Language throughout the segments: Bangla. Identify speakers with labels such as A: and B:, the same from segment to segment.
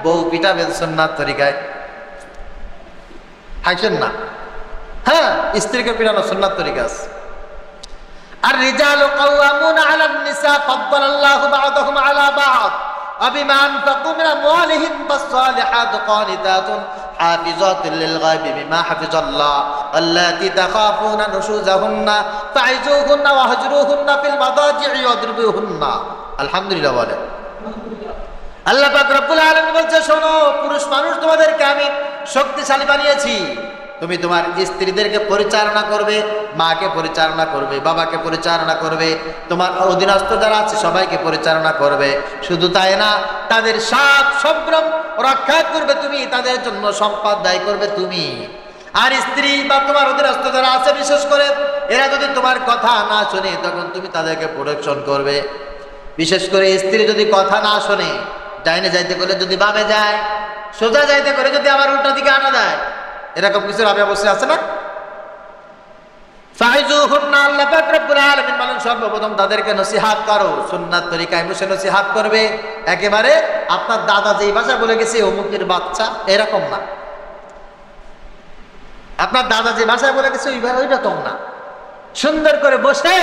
A: বউ পিটাবেন সুন্নাত তরিকায়, হাসেন না। হ্যাঁ, স্ত্রীকে পিটানো সুন্নাত তরিকা আছে। আর রিজালু কাওয়ামুনা আলান নিসা ফাদ্দালাল্লাহু বা'দাহুম আলা বা'দ وبما أنفقوا من أموالهم فالصالحات قانتات حافظات للغيب بما حفظ الله واللاتي تخافون نشوزهن فعظوهن واهجروهن في المضاجع واضربوهن। আলহামদুলিল্লাহ বলেন। আল্লাহ পাক রব্বুল আলামিন বলছে, শোনো পুরুষ মানুষ, তোমাদেরকে আমি শক্তিশালী বানিয়েছি। তুমি তোমার স্ত্রীদেরকে পরিচালনা করবে, মাকে পরিচালনা করবে, বাবাকে পরিচালনা করবে, তোমার অধীনস্থ যারা আছে সবাইকে পরিচালনা করবে। শুধু তাই না, তাদের সব সম্ভ্রম রক্ষা করবে তুমি, তাদের জন্য সম্পদ ব্যয় করবে তুমি। আর স্ত্রী বা তোমার অধীনস্থ যারা আছে, বিশেষ করে এরা যদি তোমার কথা না শোনে, তখন তুমি তাদেরকে প্রোটেকশন করবে। বিশেষ করে স্ত্রী যদি কথা না শোনে, ডাইনে যাইতে করে যদি বামে যায়, সোজা যাইতে করে যদি আবার উল্টা দিকে আনা যায়, এরকম কিছু রাবে অবশ্যই আছে না? ফাইজুহুন্না, আল্লাহ পাক রব্বুল আলামিন বলেন, সর্বপ্রথম তাদেরকে নসিহত করো, সুন্নাত তরিকায় বসে নসিহত করবে। একেবারে আপনার দাদা যেই ভাষা বলে গেছে অমুকের বাচ্চা, এরকম না। আপনার দাদা যে ভাষায় বলে গেছে ওই রকম না। সুন্দর করে বসে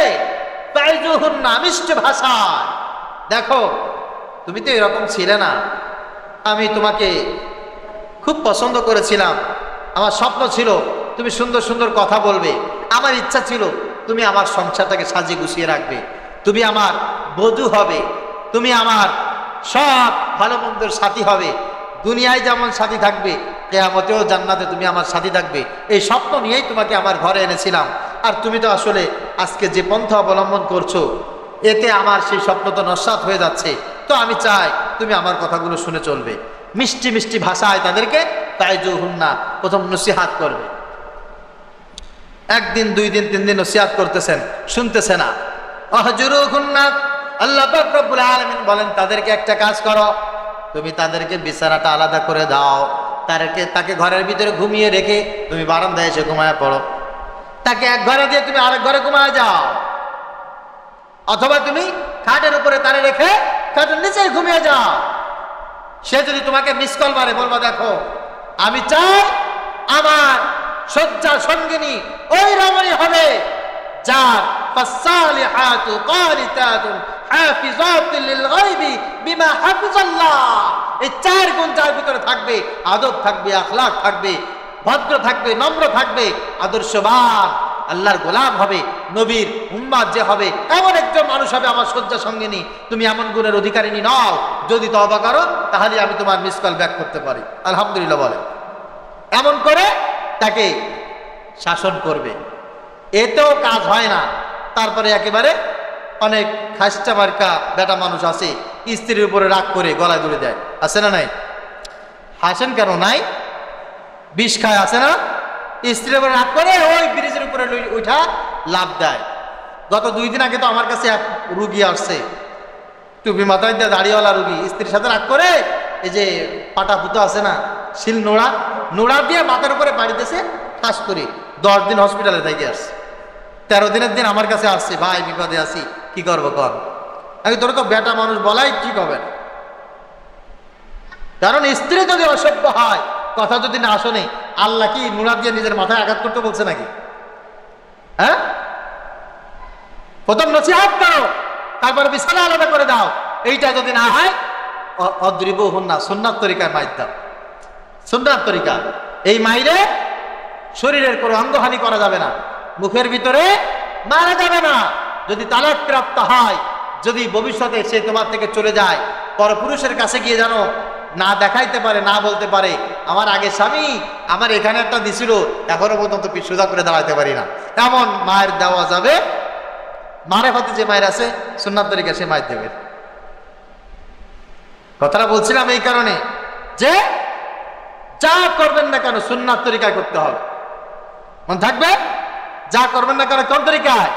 A: ফাইজুহুন্না, মিষ্টি ভাষায়, দেখো তুমি তো এরকম ছিলে না, আমি তোমাকে খুব পছন্দ করেছিলাম, আমার স্বপ্ন ছিল তুমি সুন্দর সুন্দর কথা বলবে, আমার ইচ্ছা ছিল তুমি আমার সংসারটাকে সাজিয়ে গুছিয়ে রাখবে, তুমি আমার বধূ হবে, তুমি আমার সব ভালো মন্দের সাথী হবে, দুনিয়ায় যেমন সাথী থাকবে কিয়ামতেও জান্নাতে তুমি আমার সাথী থাকবে। এই স্বপ্ন নিয়েই তোমাকে আমার ঘরে এনেছিলাম। আর তুমি তো আসলে আজকে যে পন্থা অবলম্বন করছো, এতে আমার সেই স্বপ্ন তো নস্যাৎ হয়ে যাচ্ছে। তো আমি চাই তুমি আমার কথাগুলো শুনে চলবে। মিষ্টি মিষ্টি ভাষায় তাদেরকে তাইজুহুন্না প্রথম নসিহত করবে। একদিন, দুই দিন, তিন দিন নসিহত করতেছেন, শুনতেছে না। আহজুরুহুন্না, আল্লাহ পাক রব্বুল আলামিন বলেন, তাদেরকে একটা কাজ করো, তুমি তাদেরকে বিছানাটা আলাদা করে দাও। তাকে ঘরের ভিতরে ঘুমিয়ে রেখে তুমি বারান্দায় এসে ঘুমায় পড়ো। তাকে এক ঘরে দিয়ে তুমি আরেক ঘরে ঘুমায় যাও, অথবা তুমি খাটের উপরে তারে রেখে খাটের নিচে ঘুমিয়ে যাও। সে যদি তোমাকে মিস কল মারে, বলবা, দেখো আমি চাই আমার শয্যা সঙ্গিনী ওই রমণী হবে যার ফাসালিহাতু কানিতাতুন হাফিজাতুল লিল গায়বি বিমা হাফিজাল্লাহ। এই চার গুণ যার ভিতরে থাকবে, আদব থাকবে, আখলাক থাকবে, ভদ্র থাকবে, নম্র থাকবে, আদর্শবান, আল্লাহর গোলাম হবে, নবীর উম্মাত যে হবে, এমন একজন মানুষ হবে আমার শয্যা সঙ্গিনী। তুমি এমন গুণের অধিকারিনী নও, যদি তওবা করো তাহলে আমি তোমার মিস কল ব্যাক করতে পারি। আলহামদুলিল্লাহ বলে। এমন করে তাকে শাসন করবে। এতেও কাজ হয় না, তারপরে একেবারে অনেক খাস্টা মার্কা বেটা মানুষ আছে, স্ত্রীর উপরে রাগ করে গলায় ধরে দেয়, আছে না নাই? হাসেন কেন? নাই, বিষ খায়, আছে না? স্ত্রীর উপরে রাগ করে ওই ব্রিজের উপরে উঠা লাভ দেয়। গত 2 দিন আগে তো আমার কাছে এক রুগী আসছে, টুপি মাথায় দিয়ে দাড়িওয়ালা রুগী, স্ত্রীর সাথে রাগ করে এই যে পাটা পুতো আছে না, শিল নোড়া দিয়ে মাথার উপরে বাড়ি দিয়েছে, ঠাস করে 10 দিন হসপিটালে থেকে আসছে। 13 দিনের দিন আমার কাছে আসছে, ভাই বিপদে আছি, কি করবো কর। আমি তোর তো বেটা মানুষ বলাই ঠিক হবে না, কারণ স্ত্রী যদি অসভ্য হয়, কথা যদি না শোনে, আল্লাহ কি নোড়া দিয়ে নিজের মাথায় আঘাত করতে বলছে নাকি? হ্যাঁ, প্রথম নসিহত করো, তারপরে বিছানা আলাদা করে দাও। এইটা যদি না হয়, অদ্রিবুহুন্না, সুন্নাত তরিকায় মাইর দাও। সুন্নাত তরিকা, এই মাইরে শরীরের কোনো অঙ্গহানি করা যাবে না, মুখের ভিতরে মারা যাবে না। যদি তালাক প্রাপ্ত হয়, যদি ভবিষ্যতে সে তোমার থেকে চলে যায়, পরপুরুষের কাছে গিয়ে জানো না দেখাইতে পারে, না বলতে পারে, আমার আগে স্বামী আমার এখানে একটা দিছিল, এখনো পর্যন্ত সোজা করে দাঁড়াতে পারি না, এমন মায়ের দেওয়া যাবে। মারে হতে যে মায়ের আছে সুন্নাত তরিকা, সে মায়ের দেবে। কথাটা বলছিলাম এই কারণে যে যা করবেন না কেন সুন্নাত তরিকায় করতে হবে। মনে থাকবে, যা করবেন না কেন কোন তরিকায়?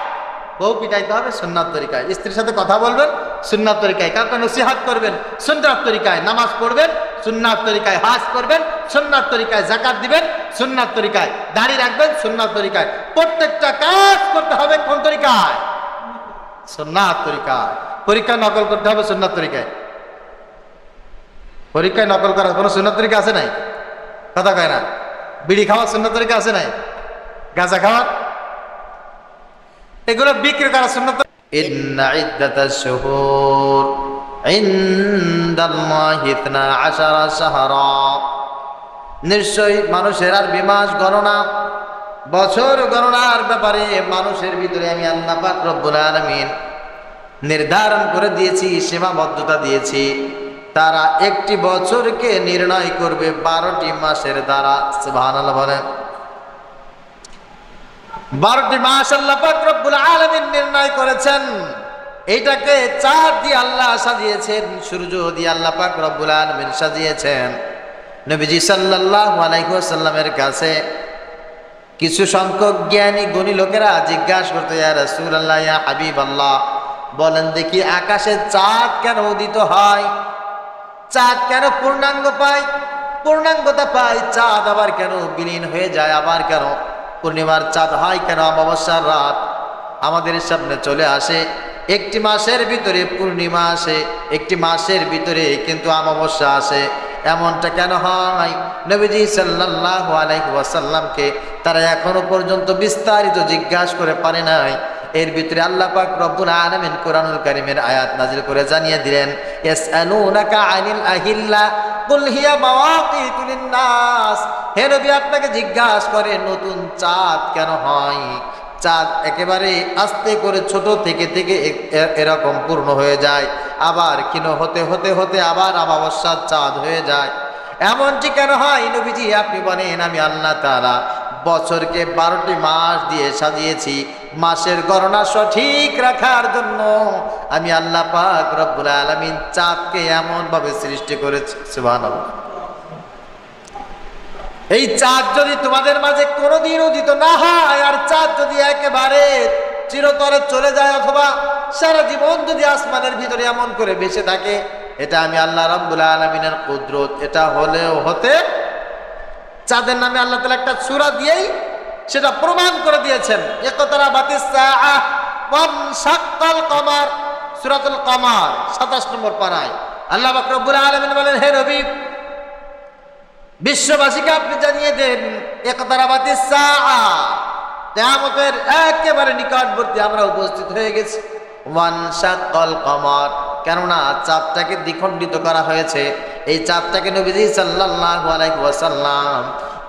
A: বউ পিটাইতে হবে সুন্নাত তরিকায়, স্ত্রীর সাথে কথা বলবেন সুন্নাত তরিকায়, কাউকে নসিহত করবেন সুন্নাত তরিকায়, নামাজ পড়বেন সুন্নাত তরিকায়, হজ করবেন সুন্নাত তরিকায়, যাকাত দিবেন সুন্নাত তরিকায়, দাড়ি রাখবেন সুন্নাত তরিকায়। প্রত্যেকটা কাজ করতে হবে কোন তরিকায়? সুন্নাত তরিকায়। পরীক্ষা নকল করতে হবে সুন্নাত তরিকায়। পরীক্ষায় নকল করার কোনো সুন্নত তরিকা আছে নাই? কথা কয় না। বিড়ি খাওয়ার সুন্নত তরিকা আছে নাই? গাঁজা খাওয়ার, এগুলো বিক্রি করার সুন্নত। ইন্না ইদ্দাতাশ শুহুর ইনদাল্লাহি 12 শাহরা, নিশ্চয়ই মানুষের আরবি মাস গণনা, বছর গণনার ব্যাপারে মানুষের ভিতরে আমি আল্লাহ পাক রব্বুল আলামিন নির্ধারণ করে দিয়েছি, সীমাবদ্ধতা দিয়েছি। তারা একটি বছরকে নির্ণয় করবে 12টি মাসের দ্বারা। সুবহানাল্লাহ বলেন। 12টি মাস আল্লাহ পাক রব্বুল আলামিন নির্ণয় করেছেন। এইটাকে চাঁদ দিয়ে আল্লাহ সাজিয়েছেন, সূর্য দিয়ে আল্লাহ পাক রব্বুল আলামিন সাজিয়েছেন। নবীজি সাল্লাল্লাহু আলাইহি ওয়াসাল্লামের কাছে কিছু সংখ্যক জ্ঞানী গুণী লোকেরা জিজ্ঞাসা করতে, ইয়া রাসূলুল্লাহ, ইয়া হাবিবাল্লাহ, বলেন দেখি আকাশে চাঁদ কেন উদিত হয়? চাঁদ কেন পূর্ণাঙ্গ পায়, পূর্ণাঙ্গতা পায়? চাঁদ আবার কেন বিলীন হয়ে যায়? আবার কেন পূর্ণিমার চাঁদ হয়? কেন অমাবস্যার রাত আমাদের সামনে চলে আসে? একটি মাসের ভিতরে পূর্ণিমা আসে, একটি মাসের ভিতরে কিন্তু অমাবস্যা আসে, এমনটা কেন হয়? নবীজি সাল্লাল্লাহু আলাইহি ওয়াসাল্লামকে তারা এখনো পর্যন্ত বিস্তারিত জিজ্ঞাসা করে পারে নাই। এর ভিতরে আল্লাহ পাক রব্বুল আলামিন কোরআনুল কারীমের আয়াত নাজিল করে জানিয়ে দিলেন, ইয়াসআলুনাকা আনিল আহিল্লা কুল হিয়া মাওয়াকিতু লিন-নাস। হে নবী, আপনাকে জিজ্ঞাসা করে নতুন চাঁদ কেন হয়? চাঁদ একেবারে আস্তে করে ছোট থেকে থেকে এরকম পূর্ণ হয়ে যায়, আবার কিনো হতে হতে হতে আবার অমাবস্যার চাঁদ হয়ে যায়। এমনটি কেন হয় নবীজি? আপনি বলেন, আমি আল্লাহ তাআলা বছরকে 12টি মাস দিয়ে সাজিয়েছি মাসের গণনা সঠিক রাখার জন্য। আমি আল্লাহ পাক রব্বুল আলামিন চাঁদকে এমন ভাবে সৃষ্টি করেছি। সুবহানাল্লাহ। এই চাঁদ যদি তোমাদের মাঝে কোনোদিন উদিত না হয়, আর চাঁদ যদি একেবারে চিরতরে চলে যায়, অথবা সারা জীবন যদি আসমানের ভিতরে এমন করে ভেসে থাকে, এটা আমি আল্লাহ রাব্বুল আলামিনের কুদরত। এটা হলেও হতে, চাঁদের নামে আল্লাহ তাআলা একটা সূরা দিয়েই সেটা প্রমাণ করে দিয়েছেন। ইকতারাবাতিস সাআহ ওয়ানশাক্কাল কমার, সূরাতুল কমার 27 নম্বর পারায় আল্লাহ পাক রব্বুল আলামিন বলেন, হে নবী, বিশ্ববাসীকে আপনি জানিয়ে দেন, ইকতারাবাতিস সাআহ, কিয়ামতের একেবারে নিকটবর্তী আমরা উপস্থিত হয়ে গেছি। ওয়ানশাক্কাল কমার, কেননা চাঁদটাকে দ্বিখণ্ডিত করা হয়েছে। এই চাঁদটাকে নবীজি সাল্লাল্লাহু আলাইহি ওয়াসাল্লাম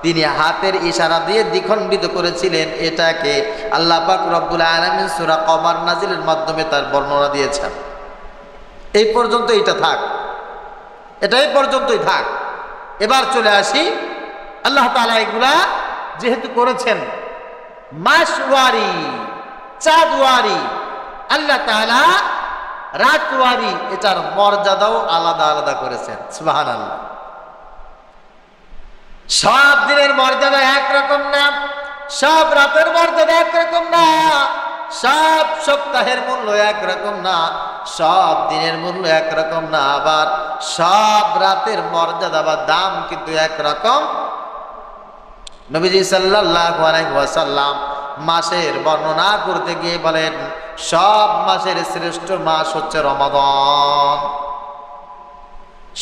A: তিনি হাতের ইশারা দিয়ে দ্বিখণ্ডিত করেছিলেন। এটাকে আল্লাহ পাক রব্বুল আলামিন সূরা কমার নাজিলের মাধ্যমে তার বর্ণনা দিয়েছেন। এই পর্যন্ত এটা থাক, এটাই পর্যন্তই থাক। এবার চলে আসি, আল্লাহ তাআলা এগুলা যেহেতু করেছেন মাসওয়ারি, চাঁদওয়ারি, আল্লাহ তাআলা রাতওয়ারি, এটার মর্যাদাও আলাদা আলাদা করেছেন। সুবহানাল্লাহ। সব দিনের মর্যাদা একরকম না, সব রাতের মর্যাদা একরকম না, সব সপ্তাহের মূল্য একরকম না, সব দিনের মূল্য একরকম না, আবার সব রাতের মর্যাদা বা দাম কিন্তু একরকম। নবীজি সাল্লাল্লাহু আলাইহি ওয়াসাল্লাম মাসের বর্ণনা করতে গিয়ে বলেন, সব মাসের শ্রেষ্ঠ মাস হচ্ছে রমাদান।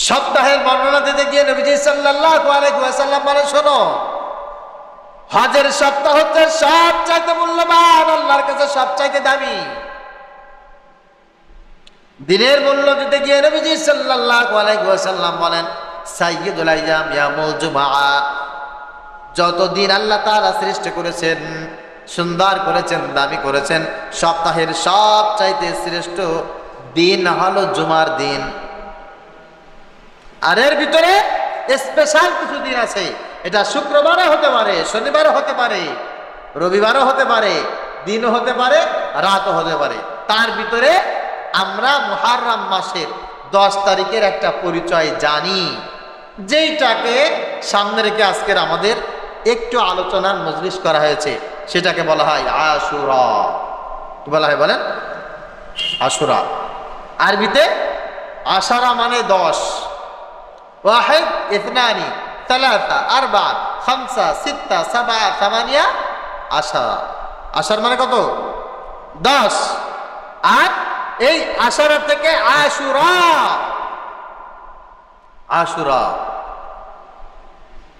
A: সপ্তাহের বর্ণনা দিতে গিয়ে নবীজি সাল্লাল্লাহু আলাইহি ওয়াসাল্লাম বলেন, শোনো, হজের সপ্তাহ হচ্ছে সবচাইতে মূল্যবান, আল্লাহর কাছে সবচাইতে দামি। দিনের মূল্য দিতে গিয়ে নবীজি সাল্লাল্লাহু আলাইহি ওয়াসাল্লাম বলেন, সাইয়্যিদুল আইয়াম ইয়াউমুল জুমআ, যত দিন আল্লাহ তাআলা সৃষ্টি করেছেন, সুন্দর করেছেন, দামি করেছেন, সপ্তাহের সবচাইতে শ্রেষ্ঠ দিন হলো জুমার দিন। আর এর ভিতরে স্পেশাল কিছু দিন আছে, এটা শুক্রবারও হতে পারে, শনিবারও হতে পারে, রবিবারও হতে পারে, দিনও হতে পারে, রাতও হতে পারে। তার ভিতরে আমরা মুহররম মাসের 10 তারিখের একটা পরিচয় জানি, যেইটাকে সামনে রেখে আজকের আমাদের একটু আলোচনার মজলিস করা হয়েছে। সেটাকে বলা হয় আশুরা। কি বলা হয় বলেন? আশুরা। আরবিতে আশারা মানে 10, ওয়াহিদ, ইথনানি, সালাসা, আরবা, খামসা, সিত্তা, সাবা, সামানিয়া, আশারা। আশার মানে কত? 10। আর এই আশারা থেকে আশুরা, আশুরা।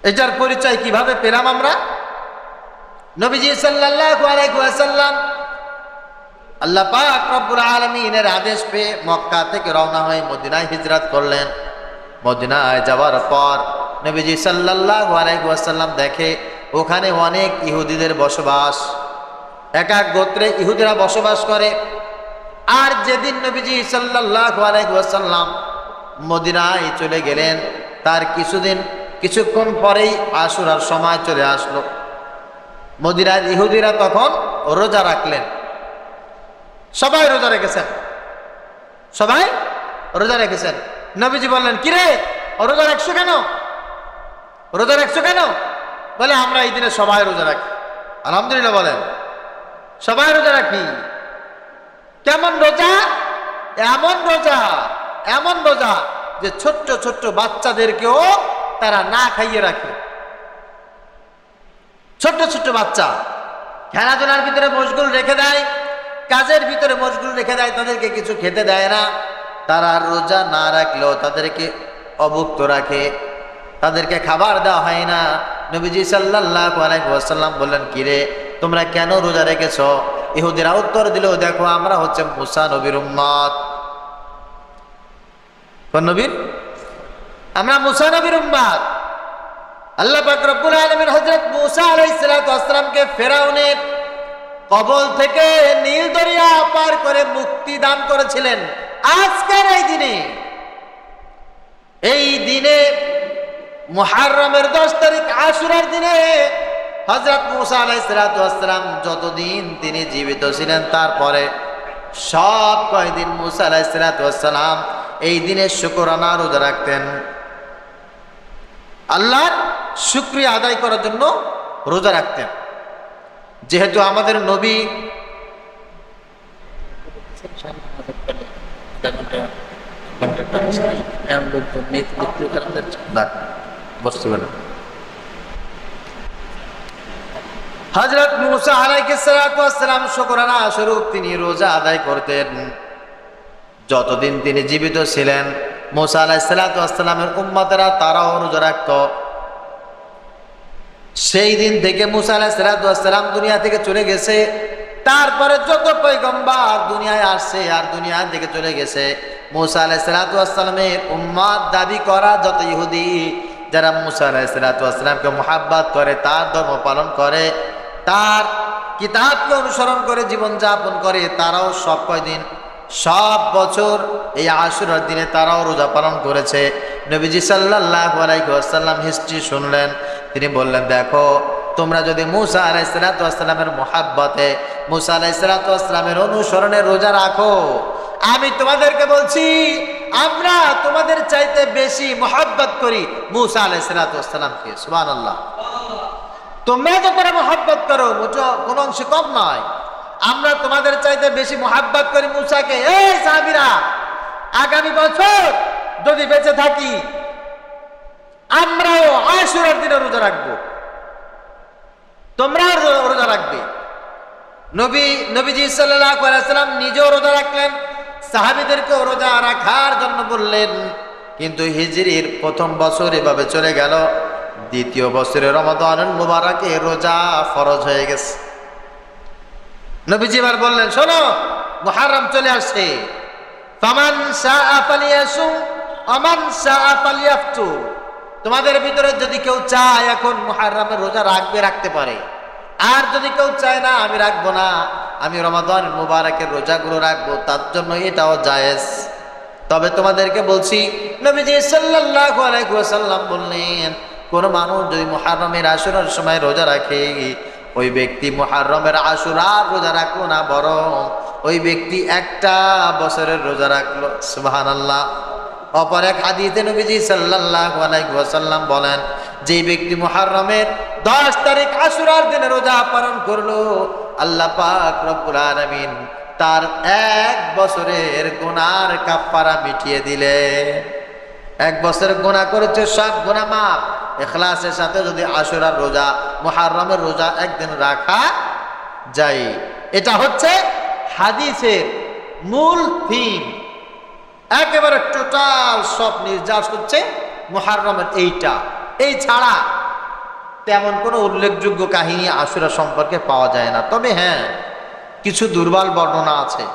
A: এটার পরিচয় কিভাবে পেলাম আমরা? নবীজি সাল্লাল্লাহু আলাইহি ওয়াসাল্লাম আল্লাহ পাক রব্বুল আলামিনের আদেশ পেয়ে মক্কা থেকে রওনা হয়ে মদিনায় হিজরত করলেন। মদিনায় যাওয়ার পর নবীজি সাল্লাল্লাহু আলাইহি ওয়াসাল্লাম দেখে ওখানে অনেক ইহুদিদের বসবাস, এক এক গোত্রে ইহুদিরা বসবাস করে। আর যেদিন নবীজি সাল্লাল্লাহু আলাইহি ওয়াসাল্লাম মদিনায় চলে গেলেন, তার কিছুক্ষণ পরেই আশুরার সময় চলে আসলো। মদিনার ইহুদিরা তখন রোজা রাখলেন, সবাই রোজা রেখেছেন, সবাই রোজা রেখেছেন। নবীজি বললেন, কিরে রোজা রাখছো কেন? রোজা রাখছো কেন? বলে, আমরা এই দিনে সবাই রোজা রাখি। আলহামদুলিল্লাহ বলেন, সবাই রোজা রাখি। কেমন রোজা? এমন রোজা, এমন রোজা যে ছোট্ট ছোট্ট বাচ্চাদেরকেও তারা না খাইয়ে রাখে। ছোট্ট ছোট্ট বাচ্চা খেলাধুলার ভিতরে মশগুল রেখে দেয়, কাজের ভিতরে মশগুল রেখে দেয়, তাদেরকে কিছু খেতে দেয় না। তারা রোজা না রাখলেও তাদেরকে অভুক্ত রাখে, তাদেরকে খাবার দেওয়া হয় না। নবীজি সাল্লাল্লাহু আলাইহি ওয়াসাল্লাম বললেন, কিরে তোমরা কেন রোজা রেখেছো? ইহুদিরা উত্তর দিল, দেখো আমরা হচ্ছে মুসা নবীর উম্মত। কোন নবীর? আমরা মুসা নবীর উম্মত। আল্লাহ পাক রব্বুল আলামিন হযরত মুসা আলাইহিস সালাতু ওয়াস সালামকে ফিরআউনের কবল থেকে নীল দরিয়া পার করে মুক্তি দান করেছিলেন। আজকের এই দিনে মুহররমের 10 তারিখ আশুরার দিনে হযরত মুসা আলাইহিস সালাতু ওয়াস সালাম যতদিন তিনি জীবিত ছিলেন, তারপরে সব কয়দিন মুসা আলাইহিস সালাতু ওয়াস সালাম এই দিনে শুকরানা রোজা রাখতেন। আল্লাহর শুকরিয়া আদায় করার জন্য রোজা রাখতেন। যেহেতু আমাদের নবী হযরত মুসা আলাইহিস সালাতু ওয়াস সালাম শুকরানা স্বরূপ তিনি রোজা আদায় করতেন। যতদিন তিনি জীবিত ছিলেন, মুসা আলাইহিস সালাতু ওয়াস সালামের উম্মতেরা তারাও রোজা রাখত। সেই দিন থেকে মুসা আলাইহিস সালাতু ওয়াস সালাম দুনিয়া থেকে চলে গেছে। তারপরে যত পয়গম্বর দুনিয়ায় আসছে আর দুনিয়া থেকে চলে গেছে, মুসা আলাইহিস সালাতু ওয়াস সালামের উম্মত দাবি করা যত ইহুদি যারা মুসা আলাইহিস সালাতু ওয়াস সালামকে মুহাব্বত করে, তার ধর্ম পালন করে, তার কিতাবকে অনুসরণ করে জীবন যাপন করে, তারাও সব বছর এই আশুরার দিনে তারাও রোজা পালন করেছে। নবীজি সাল্লাল্লাহু আলাইহি ওয়াসাল্লাম হিস্ট্রি শুনলেন, তিনি বললেন, দেখো তোমরা যদি মুসা আলাইহিস সালাতু ওয়াস সালামের মুহাব্বতে, মুসা আলাইহিস সালাতু ওয়াস সালামের অনুসরণে রোজা রাখো, আমি তোমাদেরকে বলছি আমরা তোমাদের চাইতে বেশি মুহাব্বত করি মুসা আলাইহিস সালাতু ওয়াস সালামকে। সুবহানাল্লাহ। তোমরা যতটা মুহাব্বত করো কোন অংশে কম নয়, আমরা তোমাদের চাইতে বেশি মুহাব্বত করি মুসাকে। এই সাহাবীরা, আগামী বছর যদি বেঁচে থাকি আমরাও আশুরার দিনে রোজা রাখবো, তোমরা রোজা রাখবে। নবীজি সাল্লাল্লাহু আলাইহি ওয়াসাল্লাম নিজেও রোজা রাখলেন, সাহাবীদেরকেও রোজা রাখার জন্য বললেন। কিন্তু হিজরির প্রথম বছর এভাবে চলে গেল, দ্বিতীয় বছরে রমাদানুল মুবারকে রোজা ফরজ হয়ে গেছে। নবীজি এবার বললেন, শোনো মুহররম চলে আসছে, ফামান শাআ ফালিয়াসুম ওয়া মান শাআ ফালিয়াফতুর। তোমাদের ভিতরে যদি কেউ চায় এখন মুহররমের রোজা রাখতে পারে, আর যদি কেউ চায় না আমি রাখবো না, আমি রমাদান মুবারকের রোজাগুলো রাখবো, তার জন্য এটাও জায়েজ। তবে তোমাদেরকে বলছি, নবীজি সাল্লাল্লাহু আলাইহি ওয়াসাল্লাম বললেন, কোন মানুষ যদি মুহররমের আশুরার সময় রোজা রাখে, ওই ব্যক্তি মুহররমের আশুরার রোজা রাখলো না, বরং ওই ব্যক্তি একটা বছরের রোজা রাখলো। সুবহানাল্লাহ। অপর এক হাদিসে নবীজি সাল্লাল্লাহু আলাইহি ওয়াসাল্লাম বলেন, যে ব্যক্তি মুহররমের 10 তারিখ আশুরার দিনে রোজা পালন করলো, আল্লাহ পাক রব্বুল আলামিন তার 1 বছরের গুনার কাফারা মিটিয়ে দিলেন। 1 বছরের গুনাহ করেছে, সব গুনাহ মাফ। ইখলাসের সাথে যদি আশুরার রোজা, মুহররমের রোজা একদিন রাখা যায়, এটা হচ্ছে হাদিসের মূল থিম। একেবারে টোটাল সব নির্যাস হচ্ছে মুহাররমের এইটা, এই ছাড়া তেমন কোনো উল্লেখযোগ্য কাহিনী আশুরা সম্পর্কে পাওয়া যায় না। তবে হ্যাঁ, কিছু দুর্বল বর্ণনা আছে,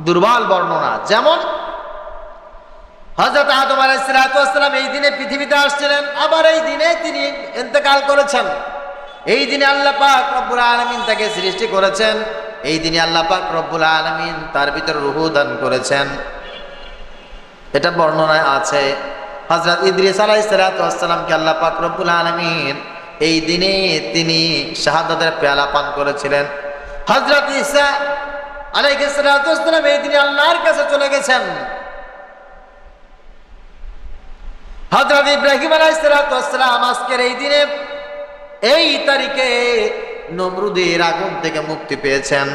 A: দুর্বল বর্ণনা। যেমন হযরত আদম আলাইহিস সালাম এই দিনে পৃথিবীতে আসছিলেন, আবার এই দিনে তিনি ইন্তেকাল করেছেন। এই দিনে আল্লাহ পাক রব্বুল আলামিন তাকে সৃষ্টি করেছেন, এই দিনে আল্লাহ পাক রব্বুল আলামিন তার ভিতর রূহ দান করেছেন। এটা বর্ণনায় আছে। হযরত ইদ্রিস আলাইহিস সালামকে আল্লাহ পাক রব্বুল আলামিন এই দিনে তিনি শাহাদাতের পেয়ালা পান করেছিলেন। হযরত ঈসা আলাইহিস সালাম এই দিনে আল্লাহর কাছে চলে গেছেন। হযরত ইব্রাহিম আলাইহিস সালাম আজকের এই দিনে এই তারিখে নমরুদের আগুন থেকে মুক্তি পেয়েছেন।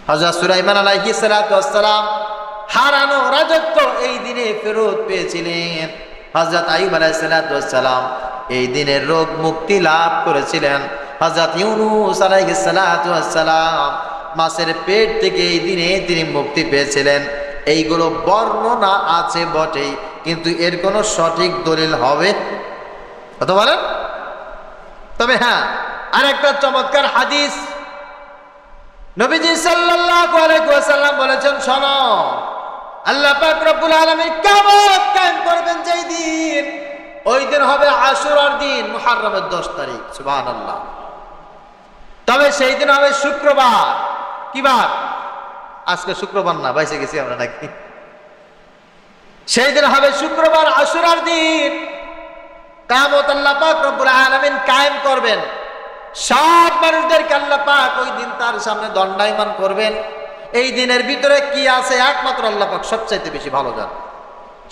A: হযরত সুলাইমান আলাইহিস সালাম হারানো রাজত্ব এই দিনে ফেরত পেয়েছিলেন। হযরত আইয়ুব আলাইহিস সালাম এই দিনের রোগ মুক্তি লাভ করেছিলেন। হযরত ইউনূস আলাইহিস সালাম মাছের পেট থেকে এই দিনে তিনি মুক্তি পেয়েছিলেন। এইগুলো বর্ণনা আছে বটেই, কিন্তু এর কোনো সঠিক দলিল হবে কত বলেন? তবে হ্যাঁ, আরেকটা চমৎকার হাদিস নবীজি সাল্লাল্লাহু আলাইহি ওয়াসাল্লাম বলেছেন, শোনো, আল্লাহ পাক রব্বুল আলামিন কিয়ামত কায়েম করবেন যেই দিন, ওই দিন হবে আশুরার দিন, মুহররমের 10 তারিখ। সুবহানাল্লাহ। তবে সেই দিন হবে শুক্রবার। কি বার? আজকে শুক্রবার না, বাইসে গেছি আমরা নাকি? সেই দিন হবে শুক্রবার, আশুরার দিন। কিয়ামত আল্লাহ পাক রব্বুল আলামিন কায়েম করবেন। সব মানুষদেরকে আল্লাহ পাক ওই দিন তার সামনে দণ্ডায়মান করবেন। এই দিনের ভিতরে কি আছে একমাত্র আল্লাহ পাক সবচাইতে বেশি ভালো জানে,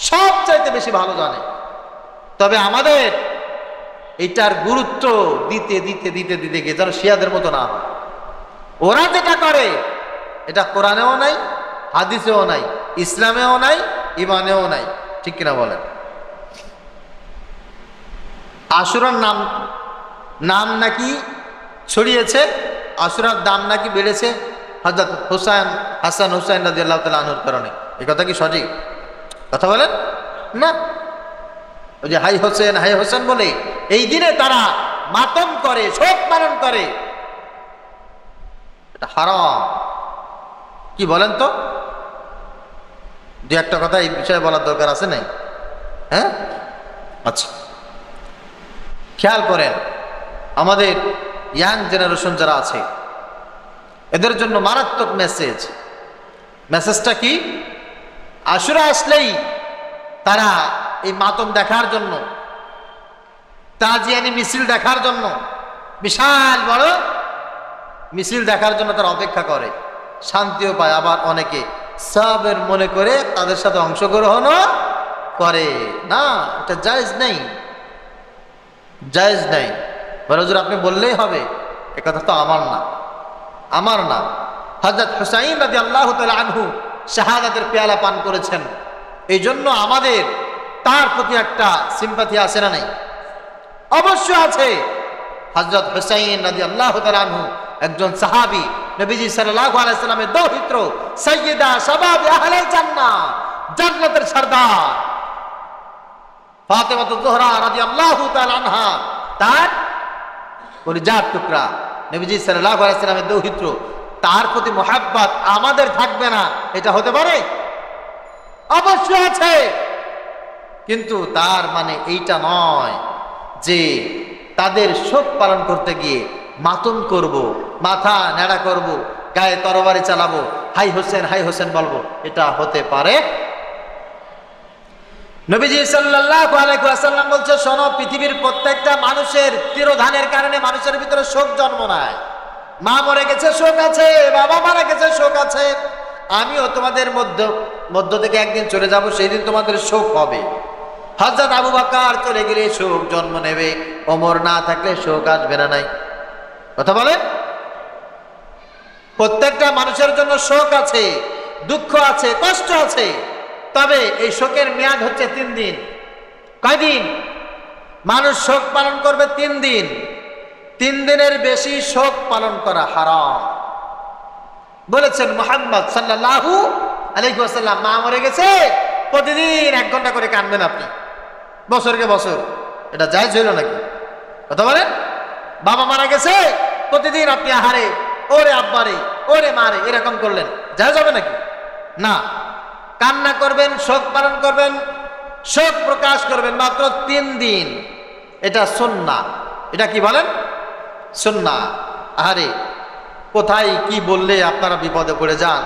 A: সবচাইতে বেশি ভালো জানে। তবে আমাদের এইটার গুরুত্ব দিতে দিতে দিতে দিতে গিয়ে যেন শিয়াদের মতো না হয়। ওরা যেটা করে এটা কোরআনেও নাই, হাদিসেও নাই, ইসলামেও নাই, ইমানেও নাই। ঠিক কিনা বলেন? আশুরার নাম নাকি ছড়িয়েছে, আশুরার দাম নাকি বেড়েছে হযরত হাসান হুসাইন রাদিয়াল্লাহু তাআলা আনহুর কারণে। এই কথা কি সঠিক? কথা বলেন না। ওই যে হাই হোসেন বলে এই দিনে তারা মাতম করে, শোক পালন করে, এটা হারাম। কি বলেন তো? দু একটা কথা এই বিষয়ে বলার দরকার আছে নাই? হ্যাঁ, আচ্ছা, খেয়াল করেন, আমাদের ইয়াং জেনারেশন যারা আছে এদের জন্য মারাত্মক মেসেজটা কি? আশুরা আসলেই তারা এই মাতম দেখার জন্য, তাজিয়ানি মিছিল দেখার জন্য, বিশাল বড় মিছিল দেখার জন্য তারা অপেক্ষা করে, শান্তিও পায়। আবার অনেকে সবের মনে করে তাদের সাথে অংশগ্রহণও করে না। এটা জায়েজ নেই, জায়েজ নাই। হুজুর আপনি বললেই হবে, এ কথা তো আমার না। হযরত হুসাইন রাদিয়াল্লাহু তাআলা আনহু শাহাদাতের পেয়ালা পান করেছেন, এই জন্য আমাদের তার প্রতি একটা সিম্পাথি আছে না নাই? অবশ্যই আছে। হযরত হুসাইন রাদিয়াল্লাহু তাআলা আনহু একজন সাহাবী, নবীজি সাল্লাল্লাহু আলাইহি সাল্লামের দৌহিত্র, সাইয়্যিদা শাবাবি আহলিল জান্নাহ, জান্নাতের সরদার ফাতেমা জোহরা রাদিয়াল্লাহু তাআলা আনহা তার কলিজার টুকরা, নবীজি সাল্লাল্লাহু আলাইহি সাল্লামের দৌহিত্র। তার প্রতি মহব্বত আমাদের থাকবে না, এটা হতে পারে? অবশ্যই আছে। কিন্তু তার মানে এইটা নয় যে তাদের শোক পালন করতে গিয়ে মাতম করব, মাথা নেড়া করব, গায়ে তরবারি চালাবো, হাই হোসেন বলবো, এটা হতে পারে? নবীজি সাল্লাল্লাহু আলাইহি ওয়াসাল্লাম বলছে, শোনো, পৃথিবীর প্রত্যেকটা মানুষের তিরোধানের কারণে মানুষের ভিতরে শোক জন্ম নেয়। মা মরে গেছে, শোক আছে, বাবা মারা গেছে, শোক আছে। আমিও তোমাদের মধ্য থেকে একদিন চলে যাব, সেই দিন তোমাদের শোক হবে। হযরত আবু বকর চলে গেলে শোক জন্ম নেবে, ওমর না থাকলে শোক আসবে না। নাই কথা বলেন? প্রত্যেকটা মানুষের জন্য শোক আছে, দুঃখ আছে, কষ্ট আছে। তবে এই শোকের মেয়াদ হচ্ছে 3 দিন। কয়দিন? মানুষ শোক পালন করবে 3 দিন। 3 দিনের বেশি শোক পালন করা হারাম বলেছেন মুহাম্মদ সাল্লাল্লাহু আলাইহি ওয়াসাল্লাম। মা মরে গেছে, প্রতিদিন 1 ঘন্টা করে কানবেন আপনি, বছরকে বছর। এটা জায়েজ হইল নাকি? কথা বলেন। বাবা মারা গেছে, প্রতিদিন আপনি আহারে ওরে আব্বারে ওরে মারে এরকম করলেন, জায়েজ হবে নাকি? না। কান্না করবেন, শোক পালন করবেন, শোক প্রকাশ করবেন মাত্র 3 দিন। এটা সুন্নাহ। এটা কি বলেন? সুন্নাহ। আরে কোথায় কি বললে আপনারা বিপদে পড়ে যান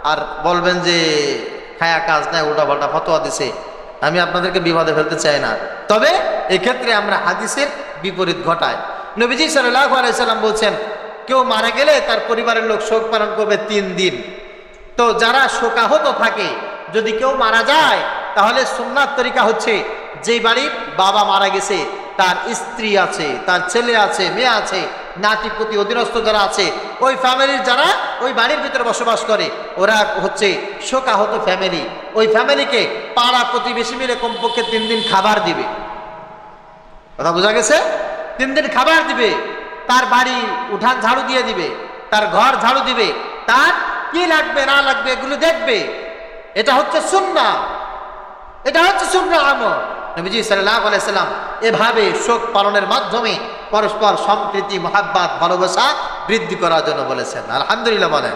A: আর বলবেন যে খায়া কাজ নাই, উল্টাপাল্টা ফতোয়া দিছে। আমি আপনাদেরকে বিপদে ফেলতে চাই না, তবে এক্ষেত্রে আমরা হাদিসের বিপরীত ঘটাই। নবীজি সাল্লাল্লাহু আলাইহি সাল্লাম বলছেন, কেউ মারা গেলে তার পরিবারের লোক শোক পালন করবে 3 দিন। তো যারা শোকাহত থাকে, যদি কেউ মারা যায় তাহলে সুন্নাত তরিকা হচ্ছে, যেই বাড়ির বাবা মারা গেছে তার স্ত্রী আছে, তার ছেলে আছে, মেয়ে আছে, নাতি পুতি অধীনস্থ যারা আছে, ওই ফ্যামিলির যারা ওই বাড়ির ভিতরে বসবাস করে, ওরা হচ্ছে শোকাহত ফ্যামিলি। ওই ফ্যামিলিকে পাড়া প্রতিবেশী মিলে কমপক্ষে 3 দিন খাবার দিবে। কথা বোঝা গেছে? 3 দিন খাবার দিবে, তার বাড়ি উঠান ঝাড়ু দিয়ে দিবে, তার ঘর ঝাড়ু দিবে, তার কি লাগবে না লাগবে এগুলো দেখবে। এটা হচ্ছে সুন্নাহ, এটা হচ্ছে সুন্নাহ আমল। নবীজি সাল্লাল্লাহু আলাইহি সাল্লাম এভাবে শোক পালনের মাধ্যমে পরস্পর সম্প্রীতি, মহাব্বত, ভালোবাসা বৃদ্ধি করার জন্য বলেছেন। আলহামদুলিল্লাহ বলেন।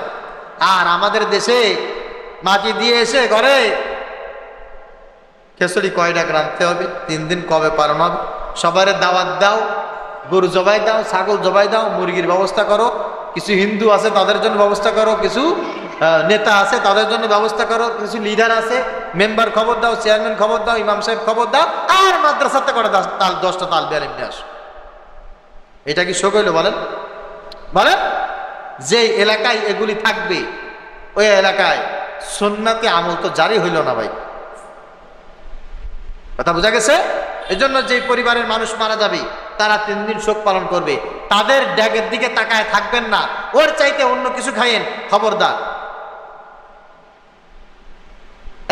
A: আর আমাদের দেশে মাটি দিয়ে এসে ঘরে খিচুড়ি কয়টা রাঁধতে হবে, 3 দিন কবে পালন হবে? সবারে দাওয়াত দাও, গরু জবাই দাও, ছাগল জবাই দাও, মুরগির ব্যবস্থা করো। কিছু হিন্দু আছে তাদের জন্য ব্যবস্থা করো, কিছু নেতা আছে তাদের জন্য ব্যবস্থা করো, কিছু লিডার আছে, মেম্বার খবর দাও, চেয়ারম্যান খবর দাও, ইমাম সাহেব খবর দাও, আর মাদ্রাসাতে করে 10টা তালবি আলিম নিয়ে আসো। এটা কি শোক হইল? বলেন বলেন। যে এলাকায় এগুলি থাকবে ওই এলাকায় সুন্নাতে আমল তো জারি হইল না ভাই। কথা বোঝা গেছে? এজন্য যে পরিবারের মানুষ মারা যাবে তারা 3 দিন শোক পালন করবে। তাদের ড্যাগের দিকে তাকায় থাকবেন না, ওর চাইতে অন্য কিছু খাইয়েন, খবরদার।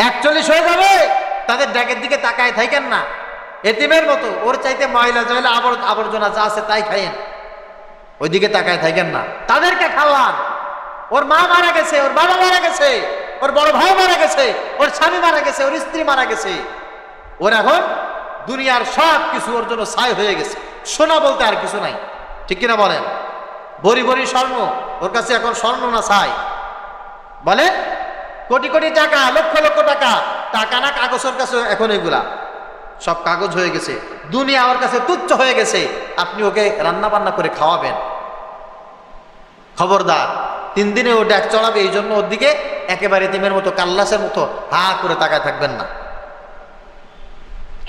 A: 41 হয়ে যাবে, তাদের ড্যাগের দিকে তাকায় থাকেন না, এতিমের মতো। ওর চাইতে ময়লা জয়লা আবর্জনা যা আছে তাই খাইয়েন, ওইদিকে তাকায় থাকেন না। তাদেরকে খাওয়ান। ওর মা মারা গেছে, ওর বাবা মারা গেছে, ওর বড় ভাই মারা গেছে, ওর স্বামী মারা গেছে, ওর স্ত্রী মারা গেছে। ওর এখন দুনিয়ার সব কিছু ওর জন্য ছাই হয়ে গেছে, সোনা বলতে আর কিছু নাই। ঠিক কিনা বলেন? ভরি ভরি স্বর্ণ, ওর কাছে এখন স্বর্ণ না ছাই। বলে কোটি কোটি টাকা, লক্ষ লক্ষ টাকা, টাকা না কাগজ ওর কাছে এখন, এগুলা সব কাগজ হয়ে গেছে। দুনিয়া ওর কাছে তুচ্ছ হয়ে গেছে। আপনি ওকে রান্না বান্না করে খাওয়াবেন, খবরদার। 3 দিনে ও ড্যাক চড়াবে, এই জন্য ওর দিকে একেবারে এতিমের মতো, কাল্লাসের মতো হা করে তাকায় থাকবেন না।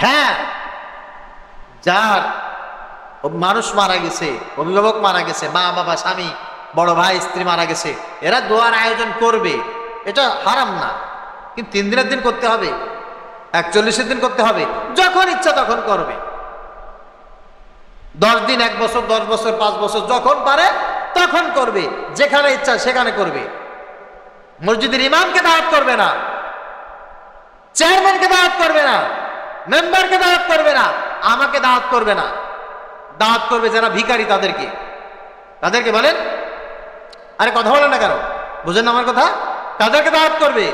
A: হ্যাঁ, যার মানুষ মারা গেছে, অভিভাবক মারা গেছে, মা বাবা, স্বামী, বড় ভাই, স্ত্রী মারা গেছে, এরা দোয়ার আয়োজন করবে, এটা হারাম না। কিন্তু 3 দিনের দিন করতে হবে, 41 দিন করতে হবে, যখন ইচ্ছা তখন করবে। 10 দিন, 1 বছর, 10 বছর, 5 বছর, যখন পারে তখন করবে, যেখানে ইচ্ছা সেখানে করবে। মসজিদের ইমামকে দাওয়াত করবে না, চেয়ারম্যানকে দাওয়াত করবে না, মেম্বারকে দাওয়াত করবে না, আমাকে দাওয়াত করবে না। দাওয়াত করবে যারা ভিখারি, তাদেরকে বলেন। আরে কথা বলেন না কেন? বুঝেন না আমার কথা? তাদেরকে দাওয়াত করবে,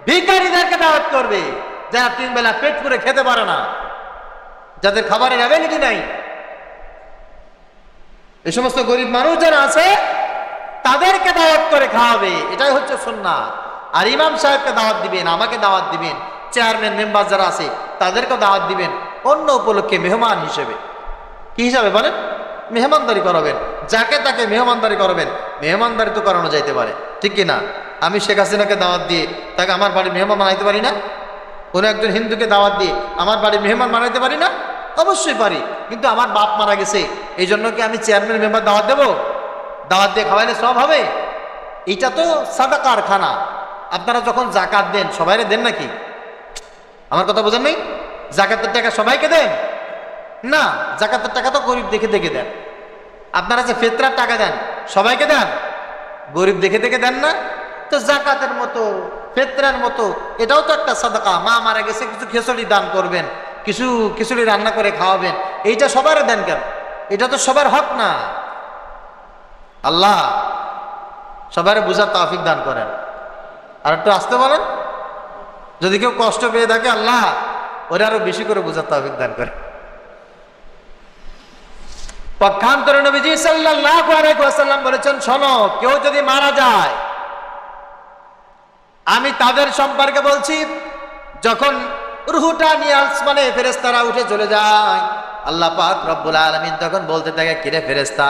A: ভিখারিদেরকে দাওয়াত করবে, যারা 3 বেলা পেট পুরে খেতে পারে না, যাদের খাবারের অ্যাভেলিটি নাই। এই সমস্ত গরিব মানুষ যারা আছে তাদেরকে দাওয়াত করে খাওয়াবে, এটাই হচ্ছে সুন্নাহ। আর ইমাম সাহেবকে দাওয়াত দিবেন, আমাকে দাওয়াত দিবেন, চেয়ারম্যান মেম্বার যারা আছে তাদেরকেও দাওয়াত দিবেন, অন্য উপলক্ষে মেহমান হিসেবে। কি হিসাবে বলেন? মেহমানদারি করাবেন, যাকে তাকে মেহমানদারি করাবেন। মেহমানদারি তো করানো যাইতে পারে, ঠিক কিনা? আমি শেখ হাসিনাকে দাওয়াত দিয়ে তাকে আমার বাড়ির মেহমান বানাইতে পারি না? কোনো একজন হিন্দুকে দাওয়াত দিয়ে আমার বাড়ির মেহমান বানাইতে পারি না? অবশ্যই পারি। কিন্তু আমার বাপ মারা গেছে, এই জন্য কি আমি চেয়ারম্যান মেম্বার দাওয়াত দেবো? দাওয়াত দিয়ে খাওয়াইলে সব হবে? এটা তো সাদাকার খানা। আপনারা যখন জাকাত দেন, সবাইরে দেন নাকি? আমার কথা বোঝেন নাই? জাকাতের টাকা সবাইকে দেন না, জাকাতের টাকা তো গরিব দেখে দেখে দেন। আপনারা যে ফিতরার টাকা দেন, সবাইকে দেন? গরিব দেখে দেখে দেন না? তো জাকাতের মতো, ফিতরার মতো এটাও তো একটা সাদাকা। মা মারা গেছে, কিছু খিচুড়ি দান করবেন, কিছু খিচুড়ি রান্না করে খাওয়াবেন, এইটা সবার দেন কেন? এটা তো সবার হক না। আল্লাহ সবার বুঝার তৌফিক দান করেন। আর একটু আসতে বলেন। যদি কেউ কষ্ট পেয়ে থাকে আল্লাহ ওরা আরো বেশি করে বোঝার তৌফিক দান করে। পক্ষান্তরে নবীজি সাল্লাল্লাহু আলাইহি ওয়াসাল্লাম বলেছেন, শোনো, কেউ যদি মারা যায়, আমি তাদের সম্পর্কে বলছি, যখন রূহটা নিয়ে আসমানে ফেরেশতারা উঠে চলে যায়, আল্লাহ পাক রব্বুল আলামিন তখন বলতে থাকে, কিরে ফেরেশতা,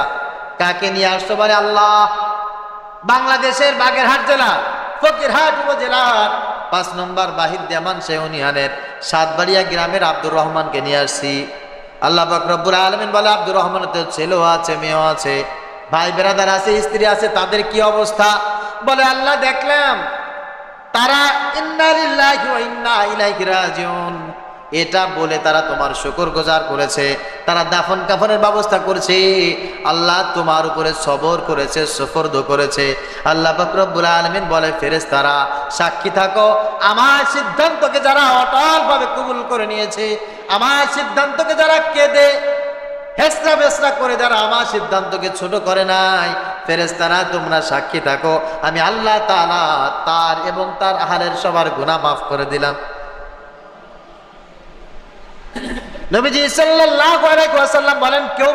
A: কাকে নিয়ে আসছো? বলে, আল্লাহ বাংলাদেশের বাগেরহাট জেলা ফকিরহাট উপজেলার 5 নম্বর বাহির দেমান সেউনিহানের সাতবাড়িয়া গ্রামের আব্দুর রহমানকে নিয়ে আসছি। আল্লাহ পাক রব্বুল আলামিন বলে, আব্দুর রহমানের তো ছেলেও আছে, মেয়েও আছে, ভাই বেরাদার আছে, স্ত্রী আছে, তাদের কি অবস্থা? বলে, আল্লাহ দেখলাম তারা ইন্না লিল্লাহি ওয়া ইন্না ইলাইহি রাজিউন এটা বলে তারা তোমার শুকরগুজার করেছে, তারা দাফন কাফনের ব্যবস্থা করছে, আল্লাহ তোমার উপরে সবর করেছে, সুফরদ করেছে। আল্লাহ পাক রব্বুল আলামিন বলে, ফেরেশতারা সাক্ষী থাকো, আমার সিদ্ধান্তকে যারা অটলভাবে কবুল করে নিয়েছে, আমার সিদ্ধান্তকে যারা কেঁদে হেসরা বেসরা করে যারা আমার সিদ্ধান্তকে ছোট করে নাই, ফেরেশতারা তোমরা সাক্ষী থাকো, আমি আল্লাহ তাআলা তার এবং তার আহারের সবার গুনাহ মাফ করে দিলাম। নবীজি সাল্লাল্লাহু আলাইহি ওয়াসাল্লাম বলেন, কেউ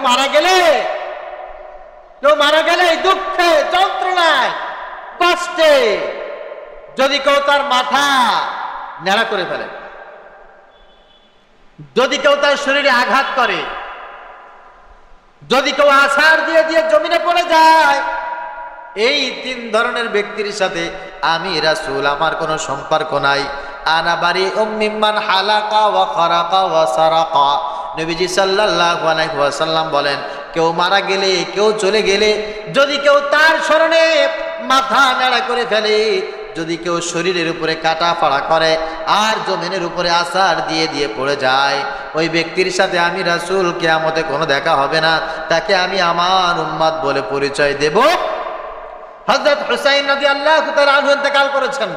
A: মারা গেলে দুঃখে, যন্ত্রণায়, কষ্টে যদি কেউ তার মাথা ন্যাড়া করে ফেলে, যদি কেউ তার শরীরে আঘাত করে, যদি কেউ আছাড় দিয়ে দিয়ে জমিনে পড়ে যায়, এই 3 ধরনের ব্যক্তির সাথে আমি রাসূল আমার কোনো সম্পর্ক নাই। আনা বারি মিম্মান হালাকা ওয়া খারাকা ওয়া সারাকা। নবীজি সাল্লাল্লাহু আলাইহি ওয়াসাল্লাম বলেন, কেউ মারা গেলে, কেউ চলে গেলে, যদি কেউ তার স্মরণে মাথা নাড়া করে ফেলে, যদি কেউ শরীরের উপরে কাটা ফাড়া করে আর জমিনের উপরে আছাড় দিয়ে দিয়ে পড়ে যায়, ওই ব্যক্তির সাথে আমি রাসূল কিয়ামতে কোনো দেখা হবে না, তাকে আমি আমার উম্মত বলে পরিচয় দেব। হযরত হুসাইন রাদিয়াল্লাহু তাআলা আনহু ইন্তেকাল করেছেন,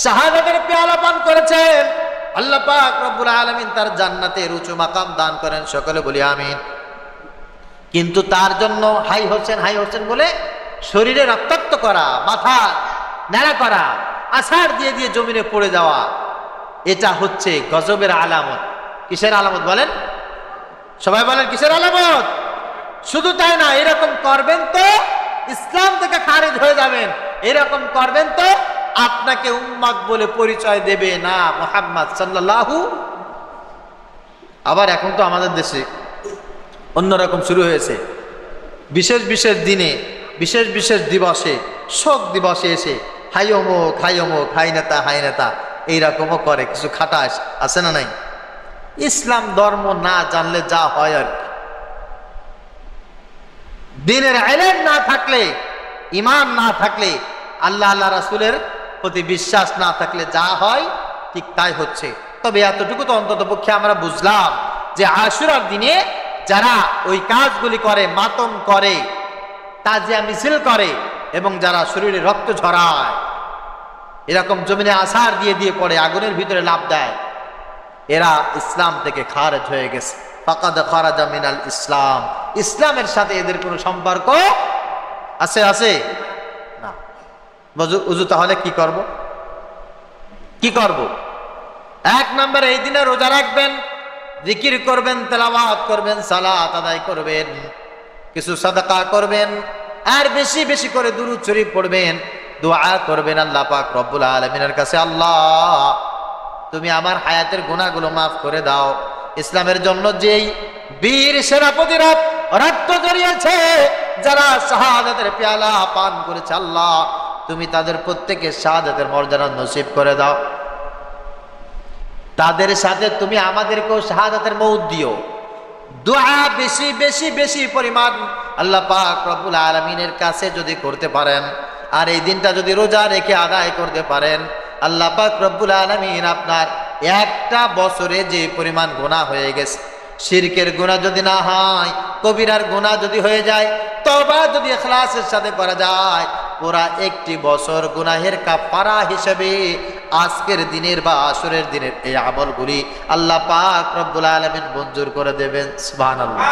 A: শাহাদাতের পেয়ালা পান করেছেন, আল্লাহ পাক রব্বুল আলামিন তার জান্নাতের উঁচু মাকাম দান করেন, সকলে বলি আমিন। কিন্তু তার জন্য হাই হোসেন বলে শরীরে রক্তাক্ত করা, মাথা ন্যাড়া করা, আছাড় দিয়ে দিয়ে জমিনে পড়ে যাওয়া, এটা হচ্ছে গজবের আলামত। কিসের আলামত বলেন? সবাই বলেন কিসের আলামত? শুধু তাই না, এরকম করবেন তো ইসলাম থেকে খারিজ হয়ে যাবেন, এরকম করবেন তো আপনাকে উম্মত বলে পরিচয় দেবে না মুহাম্মদ সাল্লাল্লাহু। আবার এখন তো আমাদের দেশে অন্যরকম শুরু হয়েছে, বিশেষ বিশেষ দিনে, বিশেষ বিশেষ দিবসে, শোক দিবসে এসে হাই অমুক, হাই নেতা এইরকমও করে, কিছু খাটাস আছে না নাই? ইসলাম ধর্ম না জানলে যা হয় আর কি, দ্বীনের ইলম না থাকলে, ঈমান না থাকলে, আল্লাহ রাসূলের প্রতি বিশ্বাস না থাকলে যা হয় ঠিক তাই হচ্ছে। তবে এতটুকু তো অন্তত পক্ষে আমরা বুঝলাম যে আশুরার দিনে যারা ওই কাজগুলি করে, মাতম করে, তাজিয়া মিছিল করে এবং যারা শরীরে রক্ত ঝরায়, এরকম জমিনে আছাড় দিয়ে দিয়ে পড়ে, আগুনের ভিতরে লাফ দেয়, এরা ইসলাম থেকে খারিজ হয়ে গেছে। ফাকাদ খারাজা মিনাল ইসলাম। ইসলামের সাথে এদের কোনো সম্পর্ক আছে না। উযু তাহলে কি করব? 1 নম্বরে এই দিনে রোজা রাখবেন, জিকির করবেন, তেলাওয়াত করবেন, সালাত আদায় করবেন, কিছু সাদাকা করবেন, আর বেশি বেশি করে দুরূদ শরীফ পড়বেন, দোয়া করবেন আল্লাহ পাক রব্বুল আলামিনের কাছে, আল্লাহ তুমি আমার হায়াতের গুনাহগুলো মাফ করে দাও। ইসলামের জন্য যেই বীর সেনাপতিরা রক্ত ঝরিয়েছে, যারা শাহাদাতের পেয়ালা পান করেছে, আল্লাহ তুমি তাদের প্রত্যেকের শাহাদাতের মর্যাদা নসিব করে দাও। তাদের সাথে তুমি আমাদেরকেও শাহাদাতের মউত দিও। দোয়া বেশি বেশি বেশি পরিমাণ আল্লাহ পাক রব্বুল আলামিনের কাছে যদি করতে পারেন, আর এই দিনটা যদি রোজা রেখে আদায় করতে পারেন, আল্লাহ পাক রব্বুল আলামিন আপনার একটা বছরে যে পরিমাণ গুনাহ হয়ে গেছে, শিরকের গুনাহ যদি না হয়, কবিরার গুনাহ যদি হয়ে যায়, তওবা যদি ইখলাসের সাথে করা যায়, পুরা একটি বছর গুনাহের কাফারা হিসেবে আজকের দিনের বা আসরের দিনের এই আমলগুলি আল্লাহ পাক রব্বুল আলামিন মঞ্জুর করে দেবেন। সুবহানাল্লাহ।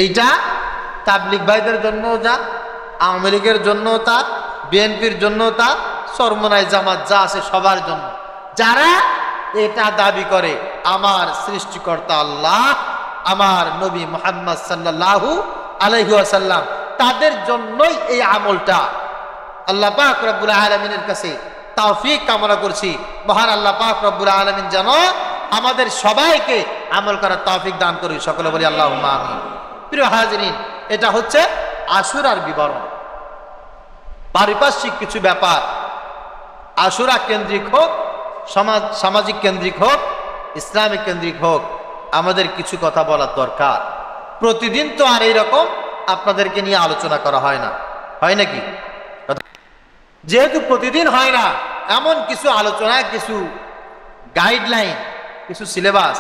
A: এইটা তাবলীগ ভাইদের জন্য যা, আওয়ামী লীগের জন্য তা, বিএনপির জন্য তা, চরমনাই জামাত যা আছে সবার জন্য। যারা এটা দাবি করে আমার সৃষ্টিকর্তা আল্লাহ, আমার নবী মুহাম্মদ সাল্লাল্লাহু আলাইহি ওয়াসাল্লাম, তাদের জন্যই এই আমলটা। আল্লাহ পাক রব্বুল আলামিনের কাছে তৌফিক কামনা করছি, মহান আল্লাহ পাক রব্বুল আলামিন যেন আমাদের সবাইকে আমল করার তৌফিক দান করুন। সকলে বলি আল্লাহুম্মা আমিন। প্রিয় হাজিরিন, এটা হচ্ছে আশুরার বিবরণ। পারিপার্শ্বিক কিছু ব্যাপার, আশুরা কেন্দ্রিক হোক, সামাজিক কেন্দ্রিক হোক, ইসলামিক কেন্দ্রিক হোক, আমাদের কিছু কথা বলার দরকার। প্রতিদিন তো আর এইরকম আপনাদেরকে নিয়ে আলোচনা করা হয় না, হয় নাকি? যেহেতু প্রতিদিন হয় না, এমন কিছু আলোচনা, কিছু গাইডলাইন, কিছু সিলেবাস,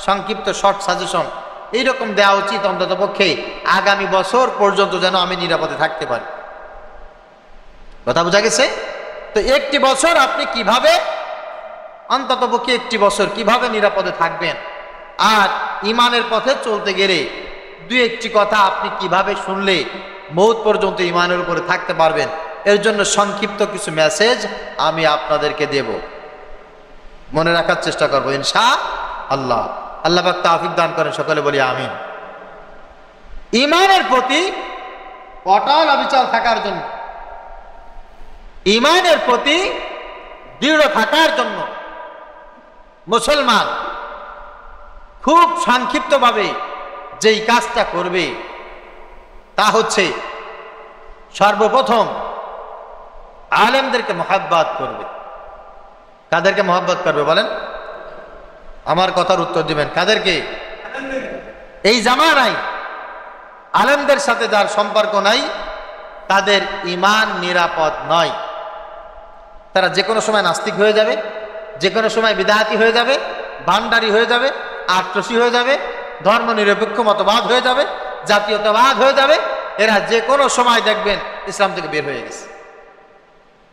A: সংক্ষিপ্ত শর্ট সাজেশন এইরকম দেওয়া উচিত অন্তত পক্ষে আগামী বছর পর্যন্ত, যেন আমি নিরাপদে থাকতে পারি। কথা বোঝা গেছে? তো একটি বছর আপনি কিভাবে, অন্তত পক্ষে একটি বছর কিভাবে নিরাপদে থাকবেন, আর ইমানের পথে চলতে গেলে দুই একটি কথা আপনি কিভাবে শুনলে মৌত পর্যন্ত ইমানের উপরে থাকতে পারবেন, এর জন্য সংক্ষিপ্ত কিছু মেসেজ আমি আপনাদেরকে দেব, মনে রাখার চেষ্টা করবো ইনশাআল্লাহ। আল্লাহ পাক তৌফিক দান করেন, সকলে বলি আমিন। ইমানের প্রতি অটল অবিচল থাকার জন্য, ইমানের প্রতি দৃঢ় থাকার জন্য মুসলমান খুব সংক্ষিপ্তভাবে যেই কাজটা করবে তা হচ্ছে সর্বপ্রথম আলেমদেরকে মহব্বত করবে। কাদেরকে মহব্বত করবে বলেন? আমার কথার উত্তর দিবেন। কাদেরকে? এই জামানায় আলেমদের সাথে যার সম্পর্ক নাই তাদের ঈমান নিরাপদ নয়। তারা যে কোনো সময় নাস্তিক হয়ে যাবে, যে কোনো সময় বিদআতি হয়ে যাবে, ভান্ডারি হয়ে যাবে, আট্রসি হয়ে যাবে, ধর্ম নিরপেক্ষ মতবাদ হয়ে যাবে, জাতীয়তাবাদ হয়ে যাবে। এরা যে কোনো সময় দেখবেন ইসলাম থেকে বের হয়ে গেছে।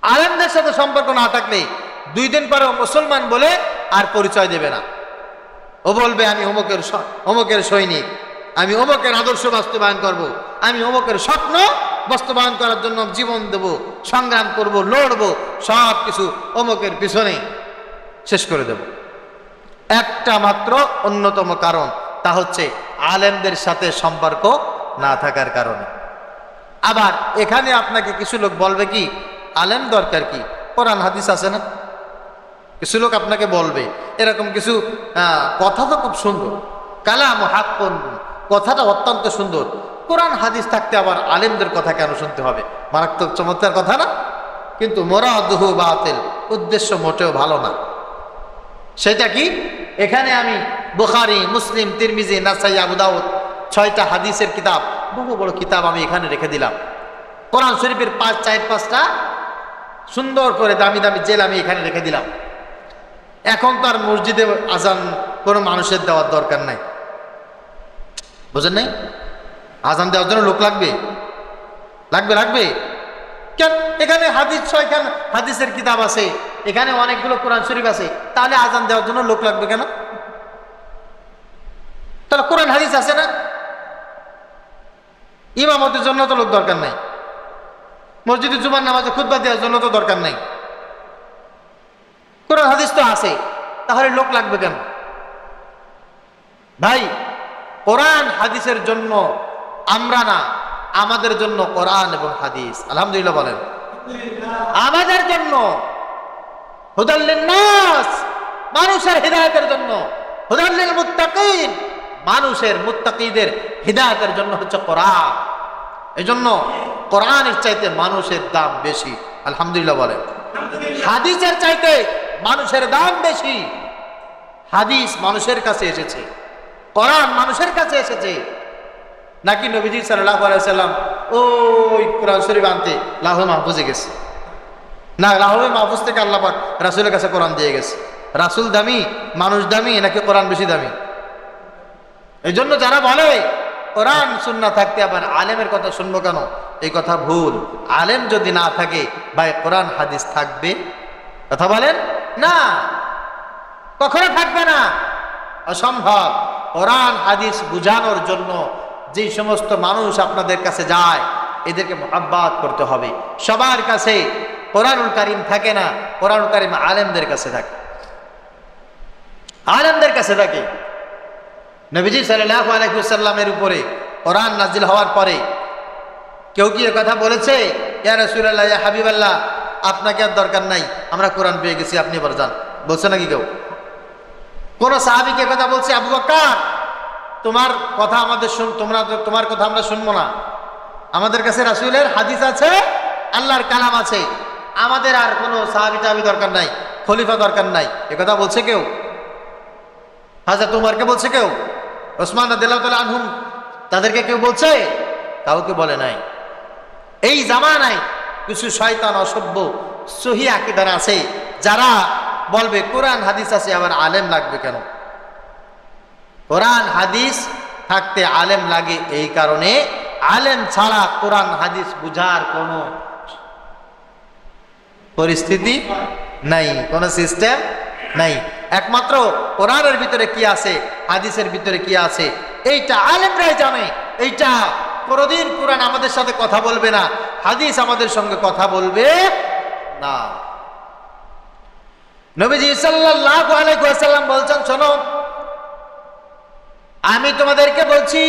A: আলেমদের সাথে সম্পর্ক না থাকলে 2 দিন পরে মুসলমান বলে আর পরিচয় দেবে না। ও বলবে আমি অমুকের সৈনিক, আমি অমুকের আদর্শ বাস্তবায়ন করব, আমি অমুকের স্বপ্ন বাস্তবায়ন করার জন্য জীবন দেব, সংগ্রাম করব, লড়বো, সব কিছু অমুকের পিছনে শেষ করে দেব। একটা মাত্র অন্যতম কারণ, তা হচ্ছে আলেমদের সাথে সম্পর্ক না থাকার কারণে। আবার এখানে আপনাকে কিছু লোক বলবে কি আলেম দরকার কি, কোরআন হাদিস আছে না। কিছু লোক আপনাকে বলবে এরকম কিছু কথা তো খুব সুন্দর, কালাম হাক্কুন, কথাটা অত্যন্ত সুন্দর, কোরআন হাদিস থাকতে আবার আলেমদের কথা কেন শুনতে হবে? মারাত্মক চমৎকার কথা না? কিন্তু মুরাদুহু বাতিল, উদ্দেশ্য মোটেও ভালো না। সেটা কি? এখানে আমি বুখারী, মুসলিম, তিরমিজি, নাসাই, আবু দাউদ 6টা হাদিসের কিতাব, বড় বড় কিতাব আমি এখানে রেখে দিলাম। কোরআন শরীফের 4-5টা সুন্দর করে দামি দামি জেল আমি এখানে রেখে দিলাম। এখন তো আর মসজিদে আজান কোনো মানুষের দেওয়ার দরকার নাই, বুঝেন নাই? আজান দেওয়ার জন্য লোক লাগবে, লাগবে লাগবে কেন? এখানে হাদিস 6খান হাদিসের কিতাব আছে, এখানে অনেকগুলো কোরআন শরীফ আছে, তাহলে আজান দেওয়ার জন্য লোক লাগবে কেন? তাহলে কোরআন হাদিস আছে না? ইমামতের জন্য তো লোক দরকার নাই, মসজিদে জুমার নামাজে খুতবা দেওয়ার জন্য তো দরকার নাই, কোরআন হাদিস তো আছে, তাহলে লোক লাগবে কেন? ভাই, কোরআন হাদিসের জন্য আমরা না, আমাদের জন্য কোরআন এবং হাদিস। আলহামদুলিল্লাহ বলেন। আমাদের জন্য হুদাল লিন-নাস, মানুষের হিদায়াতের জন্য, হুদাল লিল-মুত্তাকিন, মানুষের মুত্তাকিদের হিদায়াতের জন্য হচ্ছে কোরআন। এজন্য কোরআনের চাইতে মানুষের দাম বেশি। আলহামদুলিল্লাহ বলেন। হাদিসের চাইতে মানুষের দাম বেশি। হাদিস মানুষের কাছে এসেছে, কোরআন মানুষের কাছে এসেছে। নাকি নবীজি সাল্লাল্লাহু আলাইহি সাল্লাম ওই কোরআন শরীফ আনতে লাউহে মাহফুজে গেছে? না, লাউহে মাহফুজ থেকে আল্লাহ পাক রাসূলের কাছে কোরআন দিয়ে গেছে। রাসূল দামি, মানুষ দামি, নাকি কোরআন বেশি দামি? এই জন্য যারা বলে কোরআন সুন্নাহ থাকতে আবার আলেমের কথা শুনবো কেন, এই কথা ভুল। আলেম যদি না থাকে ভাই কোরআন হাদিস থাকবে? কথা বলেন না, কখনো থাকবে না, অসম্ভব। কোরআন হাদিস বুঝানোর জন্য যে সমস্ত মানুষ আপনাদের কাছে যায় এদেরকে মুহাব্বত করতে হবে। সবার কাছে কোরআনুল কারীম থাকে না, কোরআনুল কারীম আলেমদের কাছে থাকে, আলেমদের কাছে থাকে। নবীজি সাল্লাল্লাহু আলাইহি ওয়াসাল্লামের উপরে কোরআন নাজিল হওয়ার পরে কেউ কি কথা বলেছে, ইয়া রাসূলুল্লাহ, ইয়া হাবিবাল্লাহ, আপনাকে আর দরকার নাই, আমরা কোরআন পেয়ে গেছি, আপনি এবার যান, বলছে নাকি কেউ? কোন সাহাবীকে কথা বলছে, আবু বকর তোমার কথা আমাদের তোমার কথা আমরা শুনবো না, আমাদের কাছে রাসূলের হাদিস আছে, আল্লাহর কালাম আছে, আমাদের আর কোনো সাহাবী টাবি দরকার নাই, খলিফা দরকার নাই, এ কথা বলছে কেউ? হযরত উমরকে বলছে কেউ? ওসমান রাদিয়াল্লাহু তাআলা আনহুম তাদেরকে কেউ বলছে? কাউকে বলে নাই। এই জামানায় কিছু শয়তান অসভ্য সহিহ আকীদার আছে যারা বলবে কোরআন হাদিস আছে, আবার আলেম লাগবে কেন? কোরআন হাদিস থাকতে আলেম লাগে এই কারণে, আলেম ছাড়া কোরআন হাদিস বুঝার কোনো পরিস্থিতি নাই, কোনো সিস্টেম নাই। একমাত্র কোরআনের ভিতরে কি আছে, হাদিসের ভিতরে কি আছে, এইটা আলেমরাই জানে। এইটা কোনদিন কোরআন আমাদের সাথে কথা বলবে না, হাদিস আমাদের সঙ্গে কথা বলবে না। নবীজি সাল্লাল্লাহু আলাইহি ওয়াসাল্লাম বলছেন, শোনো, আমি তোমাদেরকে বলছি,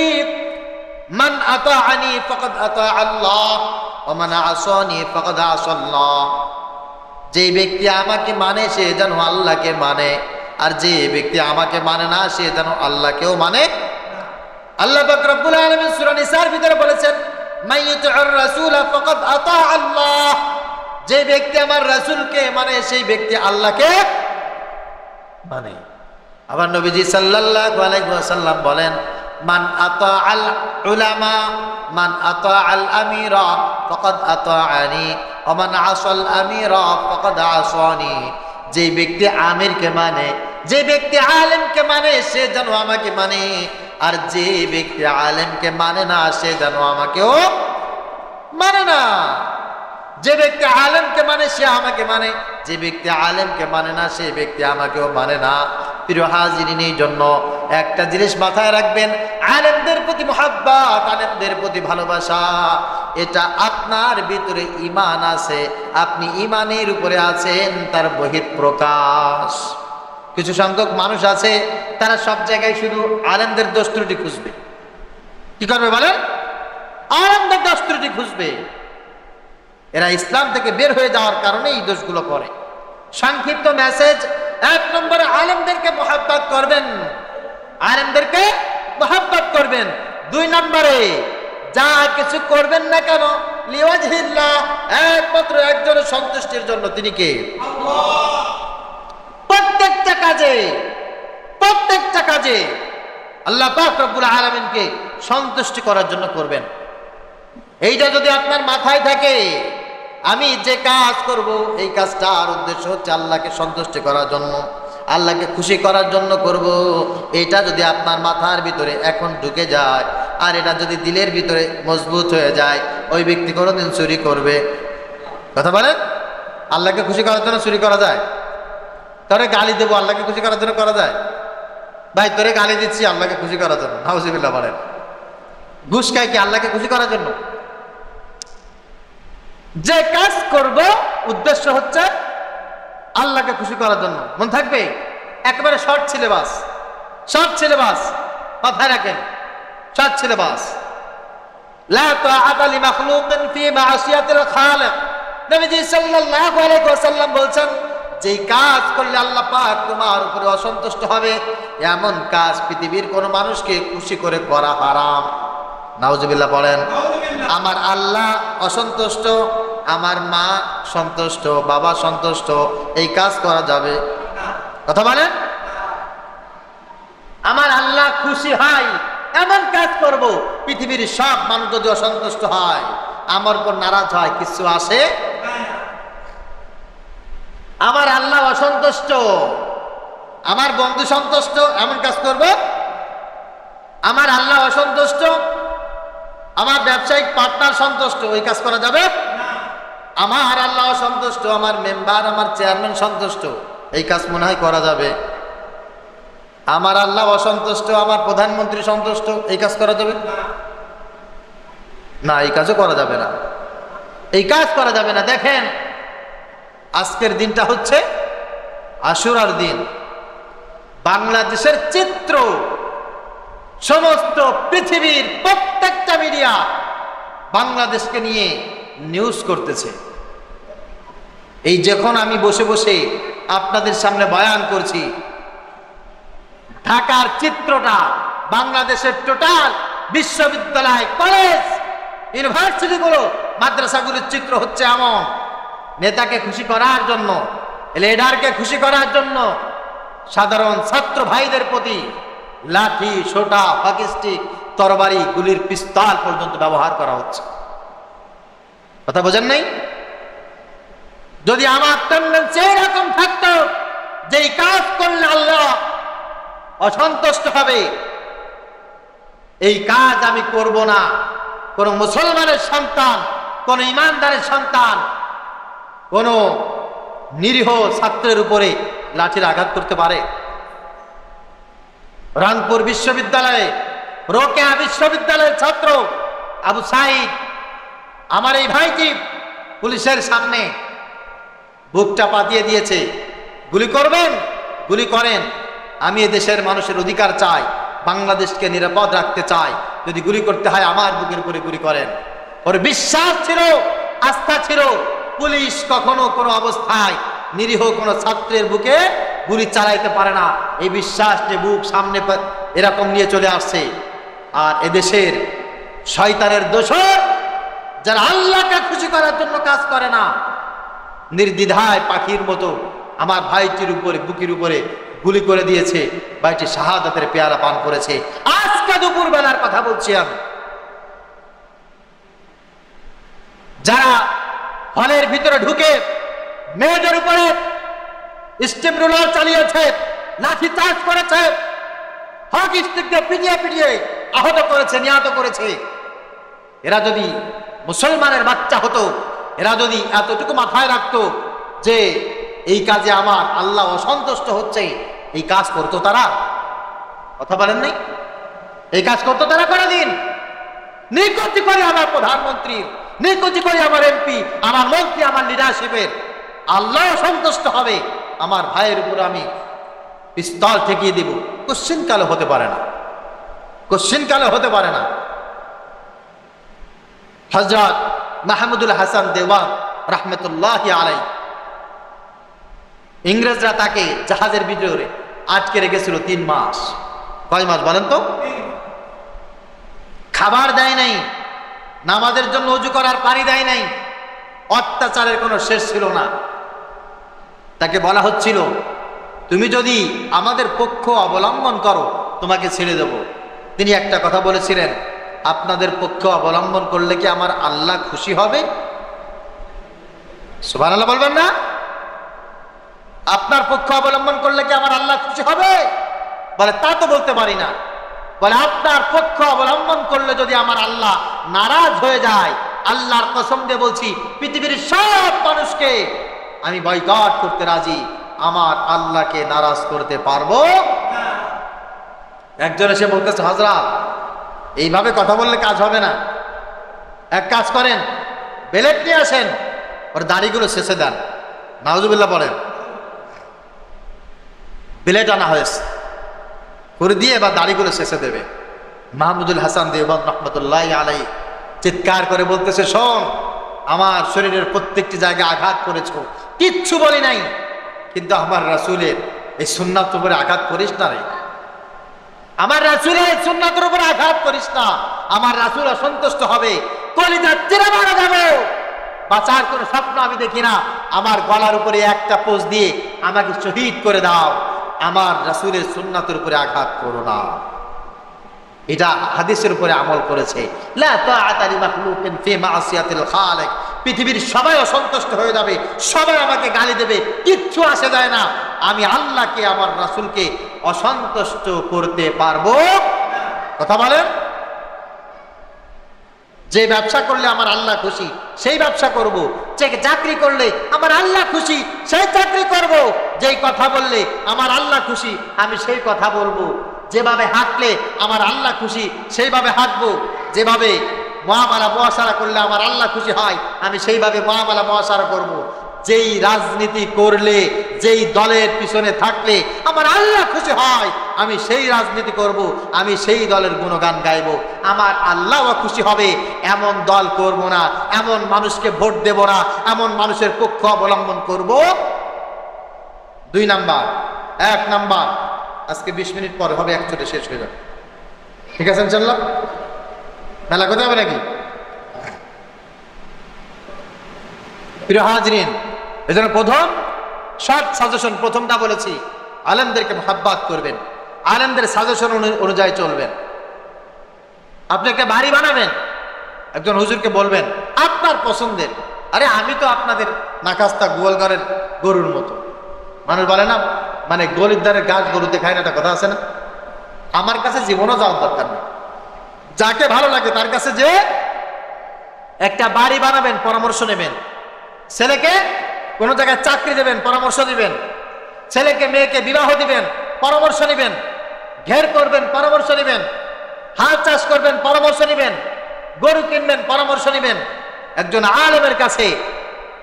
A: মান আতাআনি ফাকাদ আতা আল্লাহ ওয়া মান আসানি ফাকাদ আসাল্লাহ। যে ব্যক্তি আমাকে মানে সে যেন আল্লাহকে মানে, আর যে ব্যক্তি আমাকে মানে না সে যেন আল্লাহকেও মানে। আল্লাহ পাক রব্বুল আলামিন সূরা নিসার ভিতরে বলেছেন, মাইয়ুতিউর রাসূল ফাকাদ আতা আল্লাহ। যে ব্যক্তি আমার রাসূলকে মানে সেই ব্যক্তি আল্লাহকে মানে। আবার নবীজি সাল্লাল্লাহু আলাইহি ওয়াসাল্লাম বলেন, মান আতাআল উলামা মান আতাআল আমিরা ফাকাদ আতাআনি ওয়া মান আসাল আমিরা ফাকাদ আসানি। যে ব্যক্তি আমিরকে মানে, যে ব্যক্তি আলেমকে মানে সে যেন আমাকে মানে, আর যে ব্যক্তি আলেমকে মানে না সে যেন আমাকেও মানে না। যে ব্যক্তি আলেমকে মানে সে আমাকে মানে, যে ব্যক্তি আলেমকে মানে না সে ব্যক্তি আমাকেও মানে না। প্রিয় হাজিরিন, এই জন্য একটা জিনিস মাথায় রাখবেন, আলেমদের প্রতি মুহাব্বত, আলেমদের প্রতি ভালোবাসা, এটা আপনার ভিতরে ঈমান আছে, আপনি ঈমানের উপরে আছেন, তার বহিঃপ্রকাশ। কিছু সংখ্যক মানুষ আছে তারা সব জায়গায় শুধু আলেমদের দোষ ত্রুটি খুঁজবে। কি করবে বলেন? আলেমদের দোষ ত্রুটি খুঁজবে। এরা ইসলাম থেকে বের হয়ে যাওয়ার কারণে এই দোষগুলো করে। সংক্ষিপ্ত মেসেজ, এক নম্বরে আলেমদেরকে মুহাব্বত করবেন, আলেমদেরকে মুহাব্বত করবেন। দুই নম্বরে যা কিছু করবেন না কেন লিওয়াজহিল্লাহ, একমাত্র একজনের সন্তুষ্টির জন্য, তিনি কে? আল্লাহ। প্রত্যেকটা কাজে আল্লাহ পাক রব্বুল আলামিনকে সন্তুষ্টি করার জন্য করবেন। এইটা যদি আপনার মাথায় থাকে, আমি যে কাজ করব এই কাজটার উদ্দেশ্য হচ্ছে আল্লাহকে সন্তুষ্টি করার জন্য, আল্লাহকে খুশি করার জন্য করব, এটা যদি আপনার মাথার ভিতরে এখন ঢুকে যায়, আর এটা যদি দিলের ভিতরে মজবুত হয়ে যায়, ওই ব্যক্তি কোনোদিন চুরি করবে? কথা বলেন? আল্লাহকে খুশি করার জন্য চুরি করা যায়? তোরে গালি দেবো আল্লাহকে খুশি করার জন্য করা যায়? ভাই তোরে গালি দিচ্ছি আল্লাহকে খুশি করার জন্য, নাউজুবিল্লাহ বলেন। ঘুষ খাই কি আল্লাহকে খুশি করার জন্য? যে কাজ করব উদ্দেশ্য হচ্ছে আল্লাহকে খুশি করার জন্য, মন থাকবে? একেবারে শর্ট সিলেবাস মাথায় রাখেন, শর্ট সিলেবাস। লা তাআতা লিমাখলুকিন ফি মা'সিয়াতিল খালিক। নবীজি সাল্লাল্লাহু আলাইহি ওয়াসাল্লাম বলছেন, যেই কাজ করলে আল্লাহ পাক তোমার উপরে অসন্তুষ্ট হবে, এমন কাজ পৃথিবীর কোন মানুষকে খুশি করে করা হারাম। নাউজুবিল্লাহ বলেন। আমার আল্লাহ অসন্তুষ্ট, আমার মা সন্তুষ্ট, বাবা সন্তুষ্ট, এই কাজ করা যাবে? কথা বলেন? আমার আল্লাহ খুশি হয় এমন কাজ করব, পৃথিবীর সব মানুষ যদি অসন্তুষ্ট হয়, আমার উপর নারাজ হয়, কিছু আসে? আমার আল্লাহ অসন্তুষ্ট, আমার বন্ধু সন্তুষ্ট, এমন কাজ করব? আমার আল্লাহ অসন্তুষ্ট, আমার ব্যবসায়িক পার্টনার সন্তুষ্ট, ওই কাজ করা যাবে? আমার আল্লাহ অসন্তুষ্ট, আমার মেম্বার, আমার চেয়ারম্যান সন্তুষ্ট, এই কাজ মনে হয় করা যাবে? আমার আল্লাহ অসন্তুষ্ট, আমার প্রধানমন্ত্রী সন্তুষ্ট, এই কাজ করা যাবে? না, এই কাজও করা যাবে না, এই কাজ করা যাবে না। দেখেন, আজকের দিনটা হচ্ছে আশুরার দিন। বাংলাদেশের চিত্র সমস্ত পৃথিবীর প্রত্যেকটা মিডিয়া বাংলাদেশকে নিয়ে নিউজ করতেছে। এই যখন আমি বসে বসে আপনাদের সামনে বয়ান করছি, ঢাকার চিত্রটা, বাংলাদেশের টোটাল বিশ্ববিদ্যালয়, কলেজ, ইউনিভার্সিটিগুলো, মাদ্রাসাগুলোর চিত্র হচ্ছে এমন। নেতাকে খুশি করার জন্য, লিডারকে খুশি করার জন্য সাধারণ ছাত্র ভাইদের প্রতি লাঠি, সোটা, হকি স্টিক, তরবারি, গুলির পিস্তল পর্যন্ত ব্যবহার করা হচ্ছে। কথা বোঝেন নাই? যদি আমার টেন্ডেন্সি এরকম থাকতো যে এই কাজ করলে আল্লাহ অসন্তুষ্ট হবে, এই কাজ আমি করব না। কোন মুসলমানের সন্তান, কোন ইমানদারের সন্তান কোন নিরীহ ছাত্রের উপরে লাঠির আঘাত করতে পারে? রংপুর বিশ্ববিদ্যালয়ে, রোকেয়া বিশ্ববিদ্যালয়ের ছাত্র আবু সাইদ, আমার এই ভাইটি পুলিশের সামনে বুকটা পাতিয়ে দিয়েছে। গুলি করবেন, গুলি করেন, আমি এদেশের মানুষের অধিকার চাই, বাংলাদেশকে নিরাপদ রাখতে চাই, যদি গুলি করতে হয় আমার বুকের উপরে গুলি করেন। ওর বিশ্বাস ছিল, আস্থা ছিল, পুলিশ কখনো কোনো অবস্থায় নিরীহ কোনো ছাত্রের বুকে গুলি চালাইতে পারে না। এই বিশ্বাস যে বুক সামনে এরকম নিয়ে চলে আসছে। আর এদেশের শয়তানের দোষর যারা আল্লাহকে খুশি করার জন্য কাজ করে না, নির্দ্বিধায় পাখির মতো আমার ভাইটির উপরে, বুকের উপরে গুলি করে দিয়েছে। ভাইটি শাহাদাতের পেয়ালা পান করেছে। আজকে দুপুর বেলার কথা বলছি আমি। যারা হলের ভিতরে ঢুকে মেয়েদের উপরে স্টিম রোলার চালিয়েছে, লাঠি চার্জ করেছে, হকি স্টিক দিয়ে পিটিয়ে পিটিয়ে আহত করেছে, নিহত করেছে, এরা যদি মুসলমানের বাচ্চা হতো, এরা যদি এতটুকু মাথায় রাখতো যে এই কাজে আমার আল্লাহ অসন্তুষ্ট হচ্ছে, এই কাজ করতো তারা? কথা বলেন নাই? এই কাজ করতো তারা? করে দিন নিকুচি করে আমার প্রধানমন্ত্রীর, নিকুচি করে আমার এমপি, আমার মন্ত্রী, আমার লিডারশিপের, আল্লাহ সন্তুষ্ট হবে, আমার ভাইয়ের উপর আমি পিস্তল ঠেকিয়ে দিব। কোশ্চিন কালে হতে পারে না, কোশ্চিন কালে হতে পারে না। হযরত মাহমুদুল হাসান দেওয়ান রাহমাতুল্লাহি আলাইহি, ইংরেজরা তাকে জাহাজের ভিতরে আটকে রেখেছিল 3 মাস। কয় মাস বলেন তো? খাবার দেয় নাই, নামাজের জন্য ওযু করার পানি দেয় নাই, অত্যাচারের কোনো শেষ ছিল না। তাকে বলা হচ্ছিল, তুমি যদি আমাদের পক্ষ অবলম্বন করো তোমাকে ছেড়ে দেব। তিনি একটা কথা বলেছিলেন, আপনাদের পক্ষ অবলম্বন করলে কি আমার আল্লাহ খুশি হবে? সুবহানাল্লাহ বলবেন না? আপনার পক্ষ অবলম্বন করলে কি আমার আল্লাহ খুশি হবে? বলে তা তো বলতে পারি না। বলে আপনার পক্ষ অবলম্বন করলে যদি আমার আল্লাহ নারাজ হয়ে যায়, আল্লাহর কসম দিয়ে বলছি পৃথিবীর সব মানুষকে আমি বয়কট করতে রাজি, আমার আল্লাহকে নারাজ করতে পারবো না। একজন এসে বলতেছে, হযরত এইভাবে কথা বললে কাজ হবে না, এক কাজ করেন, বেলেট নিয়ে আসেন, ওর দাড়িগুলো শেষে দেন। নাউজুবিল্লাহ বলেন। বেলেট আনা হয়েছে, করে দিয়ে এবার দাড়িগুলো শেষে দেবে। মাহমুদুল হাসান দেওবন্দ রাহমাতুল্লাহি আলাইহি চিৎকার করে বলতেছে, শোন, আমার শরীরের প্রত্যেকটি জায়গায় আঘাত করেছো, কিচ্ছু বলি নাই, কিন্তু আমার রাসূলের এই সুন্নাতের উপরে আঘাত করিস না রে, আমার রাসূলের সুন্নাতের উপরে আঘাত করিস না, আমার রাসূল অসন্তুষ্ট হবে, কলিজা চিরে মারা যাবে। বাঁচার কোনো স্বপ্ন আমি দেখি না, আমার গলার উপরে একটা পোজ দিয়ে আমাকে শহীদ করে দাও, আমার রাসূলের সুন্নাতের উপরে আঘাত করো না। এটা হাদিসের উপরে আমল করেছে। লা তাআতা লিমাখলুকিন ফি মাসিয়াতিল খালিক। পৃথিবীর সবাই অসন্তুষ্ট হয়ে যাবে, সবাই আমাকে গালি দেবে, কিচ্ছু আসে যায় না, আমি আল্লাহকে, আমার রাসূলকে অসন্তুষ্ট করতে পারবো না। কথা বলেন? যে ব্যবসা করলে আমার আল্লাহ খুশি সেই ব্যবসা করব, যে চাকরি করলে আমার আল্লাহ খুশি সেই চাকরি করব, যেই কথা বললে আমার আল্লাহ খুশি আমি সেই কথা বলবো, যেভাবে হাঁটলে আমার আল্লাহ খুশি সেইভাবে হাঁটবো, যেভাবে মুআমালা মুআশারা করলে আমার আল্লাহ খুশি হয় আমি সেইভাবে মুআমালা মুআশারা করব। যেই রাজনীতি করলে, যেই দলের পিছনে থাকলে আমার আল্লাহ খুশি হয়, আমি সেই রাজনীতি করব, আমি সেই দলের গুণগান গাইব, আমার আল্লাহও খুশি হবে, এমন দল করব না, এমন মানুষকে ভোট দেব না, এমন মানুষের পক্ষ অবলম্বন করব। 2 নাম্বার। 1 নাম্বার, আজকে 20 মিনিট পরে হবে, একচোটে শেষ হয়ে যাবে, ঠিক আছে ইনশাআল্লাহ? মেলা কথা হবে নাকি? প্রিয় হাজরিন, এজন্য প্রথম শর্ট সাজেশন, প্রথমটা বলেছি, আলেমদেরকে মহাব্বত করবেন, আলেমদের সাজেশন অনুযায়ী চলবেন। আপনি একটা বাড়ি বানাবেন, একজন হুজুরকে বলবেন আপনার পছন্দের, আরে আমি তো আপনাদের নাকাস্তা গোয়ালঘরের গরুর মতো। মানুষ বলে না, মানে গলিদ্দারের গাছ গরু দেখায় না, একটা কথা আছে না? আমার কাছে জীবনও যাওয়ার দরকার নেই, যাকে ভালো লাগে তার কাছে যে একটা বাড়ি বানাবেন, পরামর্শ নেবেন। ছেলেকে কোনো জায়গায় চাকরি দেবেন, পরামর্শ দিবেন। ছেলেকে মেয়েকে বিবাহ দিবেন, পরামর্শ নেবেন। ঘের করবেন, পরামর্শ নেবেন। হাল চাষ করবেন, পরামর্শ নেবেন। গরু কিনবেন, পরামর্শ নেবেন। একজন আলেমের কাছে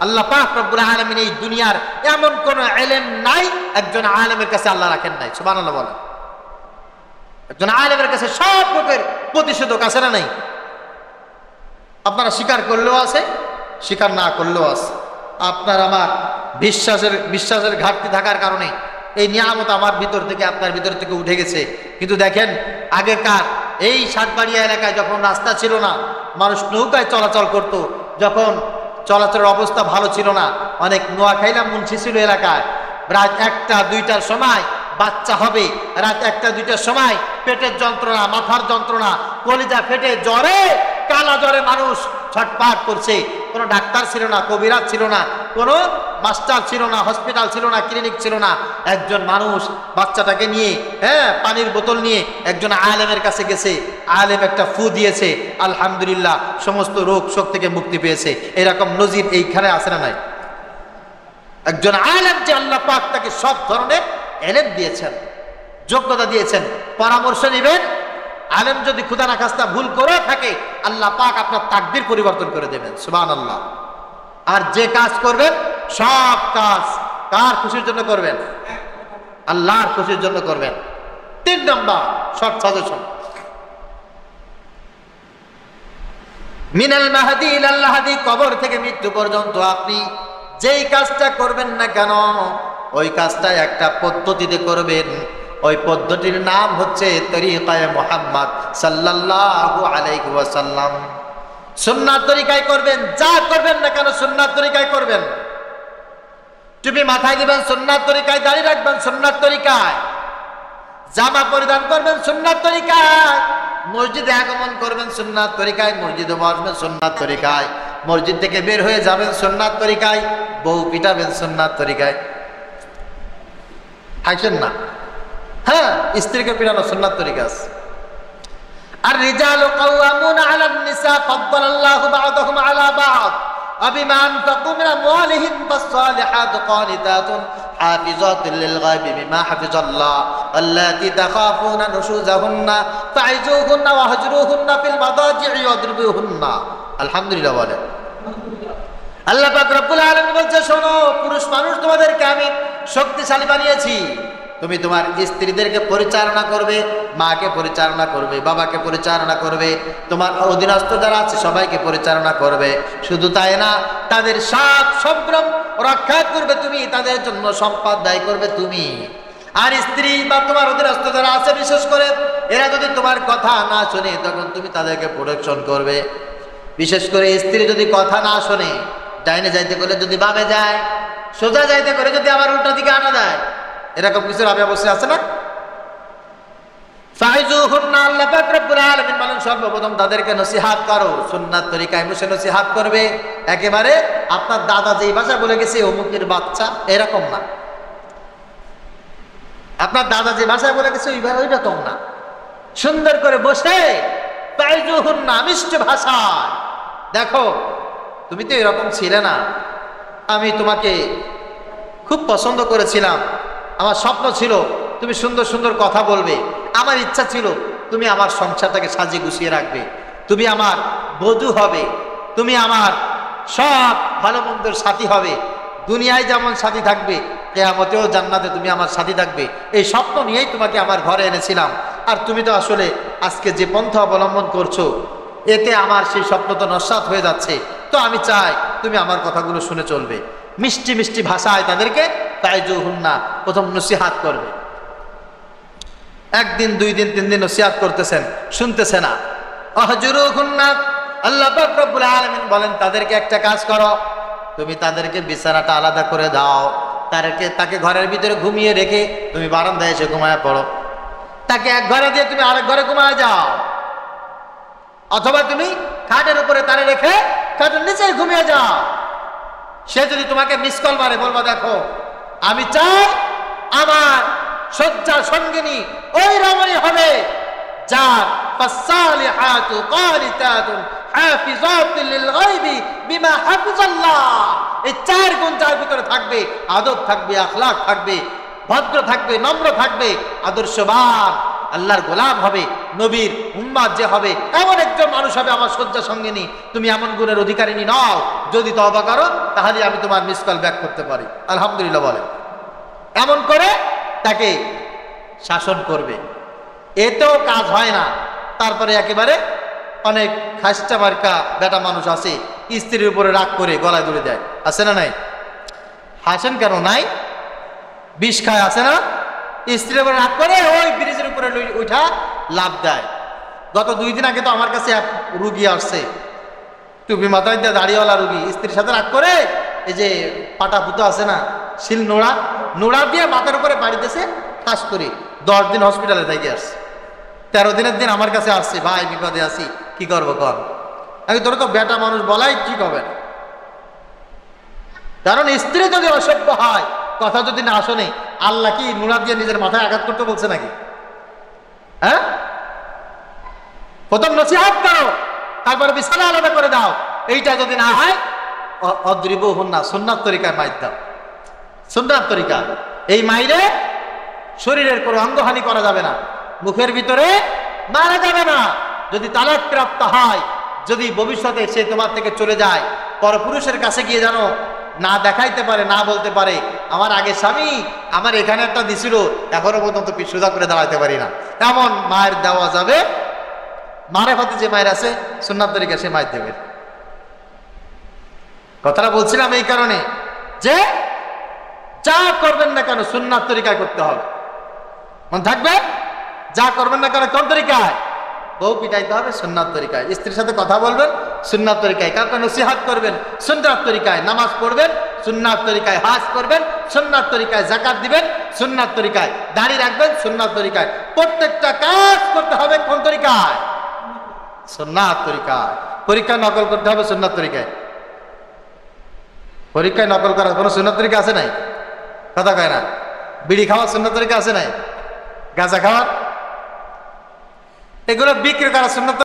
A: আল্লাহ পাক রব্বুল আলামিন এই দুনিয়ার এমন কোন ইলম নাই একজন আলেমের কাছে আল্লাহ রাখেন নাই। সুবহানাল্লাহ বলেন। একজন আলেমের কাছে সব রকমের প্রতিষেধক আছে না নাই? আপনারা স্বীকার করলেও আছে, স্বীকার না করলেও আছে। আপনার আমার বিশ্বাসের ঘাটতি থাকার কারণে এই নিয়ামত আমার ভিতর থেকে আপনার ভিতর থেকে উঠে গেছে। কিন্তু দেখেন, আগেকার এই সাতবাড়িয়া এলাকায় যখন রাস্তা ছিল না, মানুষ নৌকায় চলাচল করত, যখন চলাচলের অবস্থা ভালো ছিল না, অনেক নোয়াখাইলা মুন্সি ছিল এলাকায়। রাত 1টা 2টার সময় বাচ্চা হবে, রাত 1টা 2টার সময় পেটের যন্ত্রণা, মাথার যন্ত্রণা, কলিজা ফেটে জ্বরে, কালা জ্বরে মানুষ ছটপাট করছে। কোনো ডাক্তার ছিল না, কবিরাজ ছিল না, কোনো মাস্টার ছিল না, হসপিটাল ছিল না, ক্লিনিক ছিল না। একজন মানুষ বাচ্চাটাকে নিয়ে, পানির বোতল নিয়ে একজন আলেমের কাছে গেছে। আলেম একটা ফু দিয়েছে, আলহামদুলিল্লাহ, সমস্ত রোগ শোক থেকে মুক্তি পেয়েছে। এরকম নজির এইখানে আছে না নাই? একজন আলেম যে আল্লাহ পাক তাকে সব ধরনের ইলম দিয়েছেন, যোগ্যতা দিয়েছেন, পরামর্শ নেবেন। আলেম যদি খুদা না খাস্তা ভুল করে থাকে, আল্লাহ পাক আপনার তাকদীর পরিবর্তন করে দেবেন। সুবহানাল্লাহ। আর যে কাজ করবেন, সব কাজ কার খুশির জন্য করবেন? আল্লাহর খুশির জন্য করবেন। 3 নাম্বার শর্ট সাজেশন, মিনাল মাহদি ইলাল লাহদি, কবর থেকে মৃত্যু পর্যন্ত আপনি যেই কাজটা করবেন না কেন, ওই কাজটা একটা পদ্ধতিতে করবেন। ওই পদ্ধতির নাম হচ্ছে তরিকায়ে মুহাম্মদ সাল্লাল্লাহু আলাইহি ওয়াসাল্লাম। সুন্নাত তরিকায় করবেন, যা করবেন না কেন সুন্নাত তরিকায় করবেন। টুপি মাথায় দিবেন সুন্নাত তরিকায়, দাড়ি রাখবেন সুন্নাত তরিকায়, জামা পরিধান করবেন সুন্নাত তরিকায়, মসজিদে আগমন করবেন সুন্নাত তরিকায়, মসজিদে বসবেন সুন্নাত তরিকায়, মসজিদ থেকে বের হয়ে যাবেন সুন্নাত তরিকায়, বউ পিটাবেন সুন্নাত তরিকায়। হাসেন না, হ্যাঁ, স্ত্রীকে পিটানো সুন্নাত তরিকা আছে। আর রিজালু কাওয়ামুনা আলান নিসা ফাদ্দালাল্লাহু বা'দাহুম আলা বা'দ আবিমা আনফাকু মিন আমওয়ালিহিম ফাস-সালিহাতু কানিতাতুন হাফিজাতুল লিল গায়বি বিমা হাফিজাল্লাহ আল্লাতী তাখাফুনা নুশুজাহুন্না ফা'iজুহুন্না ওয়াহজুরুহুন্না ফিল মাদাজি'i ওয়াদরিবুহুন্না। আলহামদুলিল্লাহ বলেন। আল্লাহ পাক রব্বুল আলামিন বলছে, শোনো পুরুষ মানুষ, তোমাদেরকে আমি শক্তিশালী বানিয়েছি। তুমি তোমার স্ত্রীদেরকে পরিচালনা করবে, মাকে পরিচালনা করবে, বাবাকে পরিচালনা করবে, তোমার অধীনস্থ যারা আছে সবাইকে পরিচালনা করবে। শুধু তাই না, তাদের সব সম্ভ্রম রক্ষা করবে তুমি, তাদের জন্য সম্পদ ব্যয় করবে তুমি। আর স্ত্রী বা তোমার অধীনস্থ যারা আছে, বিশেষ করে এরা যদি তোমার কথা না শোনে, তখন তুমি তাদেরকে প্রোটেকশন করবে। বিশেষ করে স্ত্রী যদি কথা না শোনে, ডাইনে যাইতে করে যদি বামে যায়, সোজা যাইতে করে যদি আবার উল্টা দিকে আনা দেয়, এরকম কিছু রাবে অবশ্যই আছে না? ফাইজুহুন্না, আল্লাহ পাক রব্বুল আলামিন বলেন, সর্বপ্রথম তাদেরকে নসিহত করো, সুন্নাত তরিকায় বসে নসিহত করবে। একেবারে আপনার দাদা যেই ভাষা বলে গেছে অমুকের বাচ্চা, এরকম না। আপনার দাদা যে ভাষায় বলে গেছে ওই রকম না। সুন্দর করে বসে ফাইজুহুন্না, মিষ্টি ভাষায়, দেখো তুমি তো এরকম ছিলে না, আমি তোমাকে খুব পছন্দ করেছিলাম, আমার স্বপ্ন ছিল তুমি সুন্দর সুন্দর কথা বলবে, আমার ইচ্ছা ছিল তুমি আমার সংসারটাকে সাজিয়ে গুছিয়ে রাখবে, তুমি আমার বধূ হবে, তুমি আমার সব ভালো মন্দের সাথী হবে, দুনিয়ায় যেমন সাথী থাকবে কিয়ামতেও জান্নাতে তুমি আমার সাথী থাকবে, এই স্বপ্ন নিয়েই তোমাকে আমার ঘরে এনেছিলাম। আর তুমি তো আসলে আজকে যে পন্থা অবলম্বন করছো এতে আমার সেই স্বপ্ন তো নস্যাৎ হয়ে যাচ্ছে। তো আমি চাই তুমি আমার কথাগুলো শুনে চলবে। মিষ্টি মিষ্টি ভাষায় তাদেরকে তাইজুহুন্না প্রথম নসিহাত করবে। একদিন, 2 দিন, 3 দিন নসিহাত করতেছেন, শুনতেছে না। আহজুরুহুন্না, আল্লাহ পাক রব্বুল আলামিন বলেন তাদেরকে একটা কাজ করো, তুমি তাদেরকে বিছানাটা আলাদা করে দাও। তাকে ঘরের ভিতরে ঘুমিয়ে রেখে তুমি বারান্দায় এসে ঘুমায় পড়ো। তাকে এক ঘরে দিয়ে তুমি আরেক ঘরে ঘুমায় যাও, অথবা তুমি খাটের উপরে তারে রেখে খাটের নিচে ঘুমিয়ে যাও। সে যদি তোমাকে মিস কল মারে, বলবা দেখো আমি চাই আমার শয্যা সঙ্গিনী ওই রমণী হবে যার ফাসালিহাতু কানিতাতুন হাফিজাতুল লিল গায়বি বিমা হাফিজাল্লাহ। এই 4 গুণ যার ভিতরে থাকবে, আদব থাকবে, আখলাক থাকবে, ভদ্র থাকবে, নম্র থাকবে, আদর্শবান, আল্লাহর গোলাম হবে, নবীর উম্মাত যে হবে এমন একজন মানুষ হবে আমার শয্যা সঙ্গিনী। তুমি এমন গুণের অধিকারিণী নও, যদি তওবা করো তাহলে আমি তোমার মিস কল ব্যাক করতে পারি। আলহামদুলিল্লাহ বলে এমন করে তাকে শাসন করবে। এতেও কাজ হয় না, তারপরে একেবারে অনেক খাস্টা মার্কা বেটা মানুষ আছে, স্ত্রীর উপরে রাগ করে গলায় ধরে দেয়, আছে না নাই? হাসেন কেন? নাই, বিষ খায়, আছে না? স্ত্রীর উপরে রাগ করে ওই ব্রিজের উপরে উঠা লাভ দেয়। গত 2 দিন আগে তো আমার কাছে এক রুগী আসছে, টুপি মাথায় দিয়ে দাড়িওয়ালা রুগী, স্ত্রীর সাথে রাগ করে এই যে পাটা পুতো আছে না, শিল নোড়া দিয়ে মাথার উপরে বাড়ি দিয়েছে ঠাস করে। 10 দিন হসপিটালে থেকে আসছে। 13 দিনের দিন আমার কাছে আসছে, ভাই বিপদে আছি, কি করবো কর। আমি তোর তো বেটা মানুষ বলাই ঠিক হবে না, কারণ স্ত্রী যদি অসভ্য হয়, কথা যদি না শোনে, আল্লাহ কি নোড়া দিয়ে নিজের মাথায় আঘাত করতে বলছে নাকি? হ্যাঁ, প্রথম নসিহত করো, তারপরে বিছানা আলাদা করে দাও। এইটা যদি না হয় অদ্রিবহুন্না, সুন্নাত তরিকায় মাইর দাও। সুন্নাত তরিকা, এই মাইরে শরীরের কোনো অঙ্গহানি করা যাবে না, মুখের ভিতরে মারা যাবে না। যদি তালাক প্রাপ্ত হয়, যদি ভবিষ্যতে সে তোমার থেকে চলে যায়, পরপুরুষের কাছে গিয়ে যেন না দেখাইতে পারে, না বলতে পারে আমার আগে স্বামী আমার এখানে একটা দিছিল, এখনো পর্যন্ত সোজা করে দাঁড়াতে পারি না, এমন মায়ের দেওয়া যাবে। মারেফাতে যে মায়ের আছে সুন্নাত তরিকা, সে মায়ের দেবে। কথাটা বলছিলাম এই কারণে যে যা করবেন না কেন সুন্নাত তরিকায় করতে হবে। মন থাকবে, যা করবেন না কেন কোন তরিকায়? বউ পিটাইতে হবে সুন্নাত তরিকায়, স্ত্রীর সাথে কথা বলবেন সুন্নাত তরিকায়, কাউকে নসিহত করবেন সুন্নাত তরিকায়, নামাজ পড়বেন সুন্নাত তরিকায়, হজ করবেন সুন্নাত তরিকায়, যাকাত দিবেন সুন্নাত তরিকায়, দাড়ি রাখবেন সুন্নাত তরিকায়। প্রত্যেকটা কাজ করতে হবে কোন তরিকায়? সুন্নাত তরিকায়। পরীক্ষায় নকল করতে হবে সুন্নাত তরিকায়। পরীক্ষায় নকল করার কোনো সুন্নাত তরিকা আছে নাই? কথা কয় না। বিড়ি খাওয়ার সুন্নাত তরিকা আছে নাই? গাঁজা খাওয়ার, এগুলো বিক্রি করার সুন্নাত